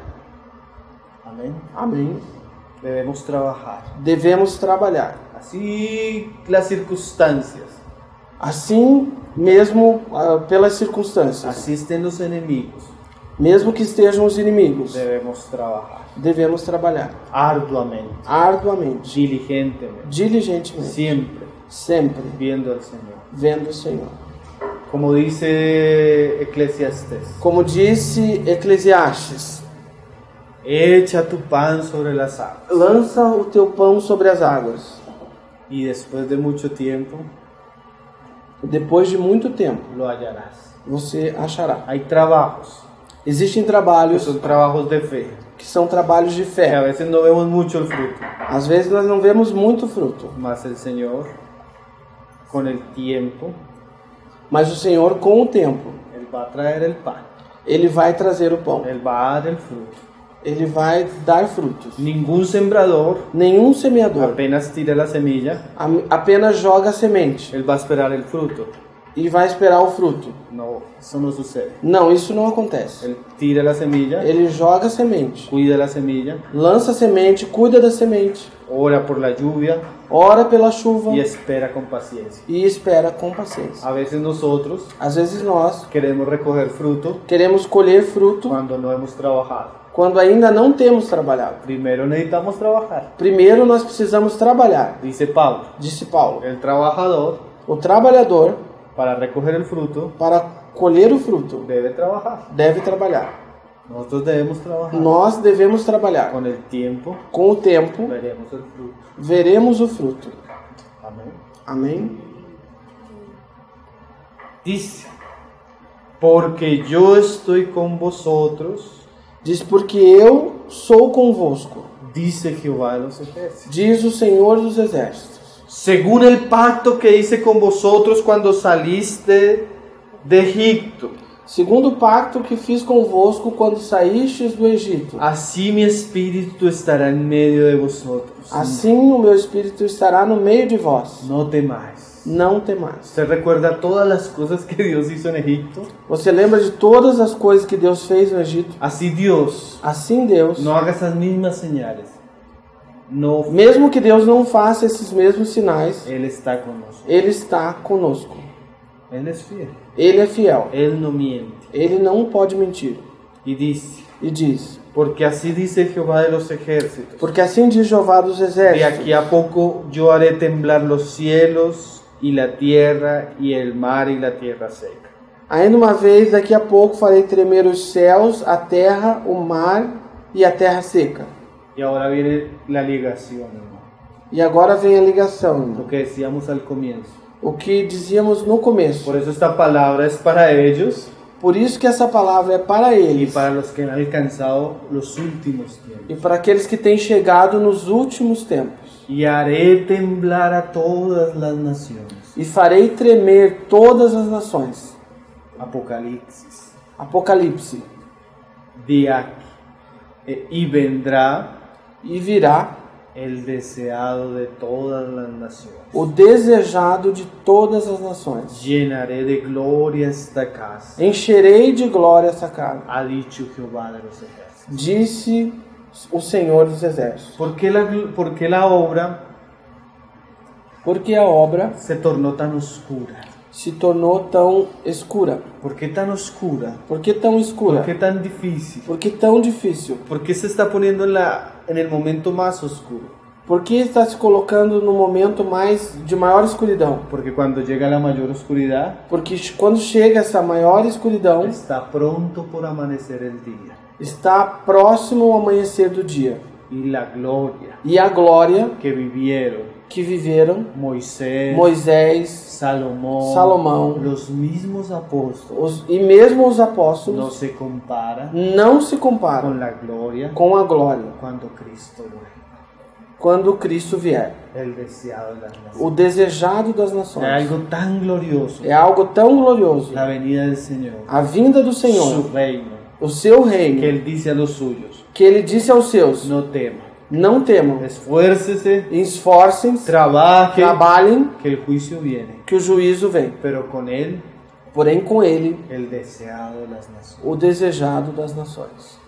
Amén. Amém. Debemos trabajar. Devemos trabalhar. Así las circunstancias, Assim mesmo pelas circunstâncias, así estén los enemigos, mesmo que estejam os inimigos, debemos trabajar devemos trabalhar arduamente, arduamente, diligentemente, diligentemente, siempre sempre viendo al Señor. vendo o Senhor. Como dice Eclesiastés, Como disse Eclesiastes, echa tu pan sobre las aguas lança o teu pão sobre as águas. y después de mucho tiempo Depois de muito tempo, lo hallarás. você achará. Hay trabajos Existem que trabalhos son trabajos de fe, que são trabalhos de que a fé. veces no vemos mucho el fruto, Às vezes nós não vemos muito fruto, mas el Señor con el tiempo mas o Senhor, com o tempo, Él va a traer el pan, Ele vai trazer o pão. Él va a dar el fruto. Ele vai dar frutos. Ningún sembrador Nenhum semeador apenas tira la semilla, apenas joga a semente él va a esperar el fruto. e vai esperar o fruto. No, eso no sucede. Não, isso não acontece. Él tira la semilla, Ele joga a semente, cuida la semilla, lança a semente, cuida da semente, ora por la lluvia ora pela chuva y espera con paciencia. e espera com paciência. A veces nosotros Às vezes nós queremos recoger fruto queremos colher fruto cuando no hemos trabajado. quando ainda não temos trabalhado. Primero necesitamos trabajar. Primeiro nós precisamos trabalhar, Dice Pablo, disse Paulo. el trabajador O trabalhador, para recoger el fruto para colher o fruto, debe trabajar. deve trabalhar. Nosotros debemos trabajar. Nós devemos trabalhar. Con el tiempo Com o tempo, veremos el fruto. veremos o fruto. Amén. Amém? Dice, porque yo estoy con vosotros, Diz, porque eu sou convosco, dice Jehová de los ejércitos. diz o Senhor dos Exércitos. Según el pacto que hice con vosotros cuando saliste de Egipto, Segundo o pacto que fiz convosco quando saístes do Egito, así mi espíritu estará en medio de vosotros. assim o meu Espírito estará no meio de vós. No temáis. Não temais. ¿Se recuerda todas las cosas que Dios hizo en Egipto? Você lembra de todas as coisas que Deus fez no Egito? Así Dios Assim Deus, no haga esas mismas señales. No, mesmo que Deus não faça esses mesmos sinais, Él está con nosotros. Ele está conosco. Él es fiel. Ele é fiel. Él no miente. Ele não pode mentir. Y dice, E diz, porque así dice Jehová de los ejércitos. porque assim diz Jeová dos De Exércitos, aquí a poco yo haré temblar los cielos y la tierra y el mar y la tierra seca. ainda uma vez, daqui a pouco, farei tremer os céus, a terra, o mar e a terra seca. Y ahora viene la ligación, hermano. E agora vem a ligação, irmão. Lo que decíamos al comienzo. O que dizíamos no começo. Por eso esta palabra es para ellos Por isso que essa palavra é para y eles para los que han alcanzado los últimos tiempos. e para aqueles que têm chegado nos últimos tempos. Y haré temblar a todas las naciones. E farei tremer todas as nações. Apocalipsis. Apocalipse. De aquí. Y vendrá E virá el deseado de todas las naciones. o desejado de todas as nações. Llenaré de gloria esta casa, Encherei de glória essa casa, ha dicho Jehová de los ejércitos. disse o Senhor dos Exércitos. ¿Por qué la obra Porque a obra se tornó tan oscura? se tornou tão escura. ¿Por qué tan oscura? Por que tão escura? ¿Por qué tan difícil? Por que tão difícil? ¿Por qué se está poniendo en el momento más oscuro? Por que está se colocando no momento de maior escuridão? Porque cuando llega la mayor oscuridad, Porque quando chega essa maior escuridão, está pronto por amanecer el día. está próximo ao amanhecer do dia. Y la gloria E a glória que vivieron que viveram Moisés, Moisés, Salomón, los mismos apóstoles, e mesmo os no apóstolos, se compara não se comparam con la gloria com a glória cuando Cristo vuelve, quando Cristo vier. el deseado de las naciones. O desejado das Es nações. algo tan glorioso, É algo tão glorioso. la venida del Señor, A vinda do Senhor, su reino, o seu que reino, Él dice a los suyos, que ele disse aos seus: no tema, não temam, esfuércese, esforcem-se, trabaje, trabalhem, que el juicio viene, que o juízo vem. pero con Él Porém, com ele, el deseado de las naciones. o desejado das nações.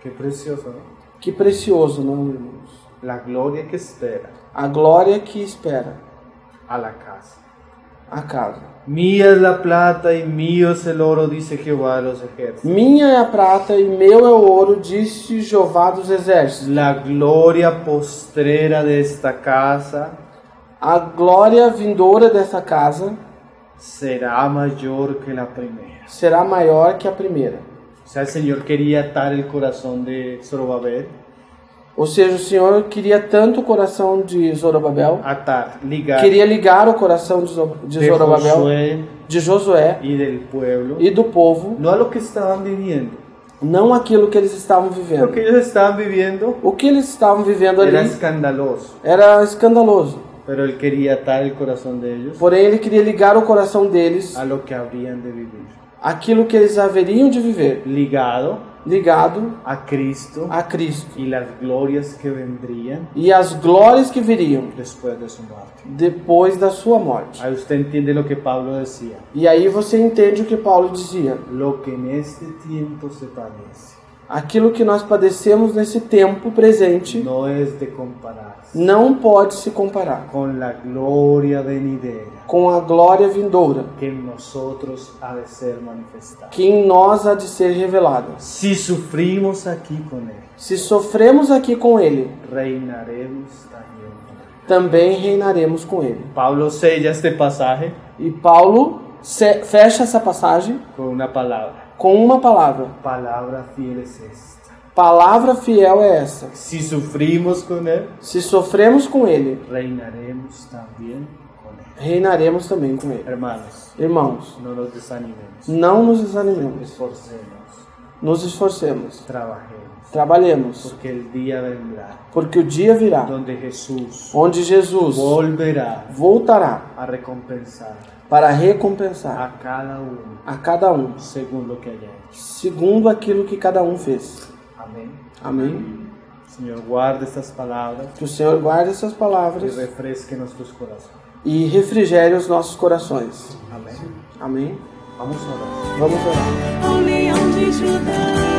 Qué precioso, ¿no? Que precioso, não, irmãos? La gloria que espera A glória que espera a la casa. a casa. Mía es la plata y mío es el oro, dice Jehová de los ejércitos. Minha é a prata e meu é o ouro, disse Jeová dos Exércitos. La gloria postrera de esta casa A glória vindoura dessa casa será mayor que la primera. será maior que a primeira. O sea, el Señor quería atar el corazón de Zorobabel, Ou seja, o Senhor queria tanto o coração de Zorobabel, atar, ligar queria ligar o coração de de Zorobabel, Josué de Josué y del pueblo, e do povo, no a lo que estaban viviendo. não aquilo que eles estavam Lo vivendo. que ellos estaban viviendo O que eles estavam vivendo era ali escandaloso, era escandaloso. pero Él quería atar el corazón de ellos Porém, ele queria ligar o coração deles a lo que habrían de vivir. àquilo que eles haveriam de viver, Ligado ligado a Cristo a Cristo y las glorias que vendrían e as glórias que viriam después de su muerte. depois da sua morte. Ahí usted entiende lo que Pablo decía. E aí você entende o que Paulo dizia. Lo que en este tiempo se padece Aquilo que nós padecemos nesse tempo presente no es de compararse não pode se comparar con la gloria venidera com a glória vindoura que en nosotros ha de ser manifestada. que em nós há de ser revelada. Si sufrimos aquí con Él, Se sofremos aqui com Ele, reinaremos también con Él. também reinaremos com Ele. Pablo sella este pasaje E Paulo fecha essa passagem con una palabra. com uma palavra. Palabra fiel es esta. Palavra fiel é essa. Si sufrimos con Él, Se sofremos com Ele, reinaremos también con Él. reinaremos também com Ele. Hermanos, Irmãos, no nos desanimemos. não nos desanimemos. Esforcemos, Nos esforcemos. trabajemos, Trabalhemos. porque el día vendrá Porque o dia virá donde Jesús onde Jesus volverá voltará a recompensar para recompensar a cada uno a cada um según lo que haya hecho. segundo aquilo que cada um fez. Amén. Amém? Señor, guarde estas palabras Que o Senhor guarde essas y palavras refresque nuestros corazones. e refrigere os nossos corações. Amén. Amém? Vamos a orar. Vamos orar. ao leão de Judá.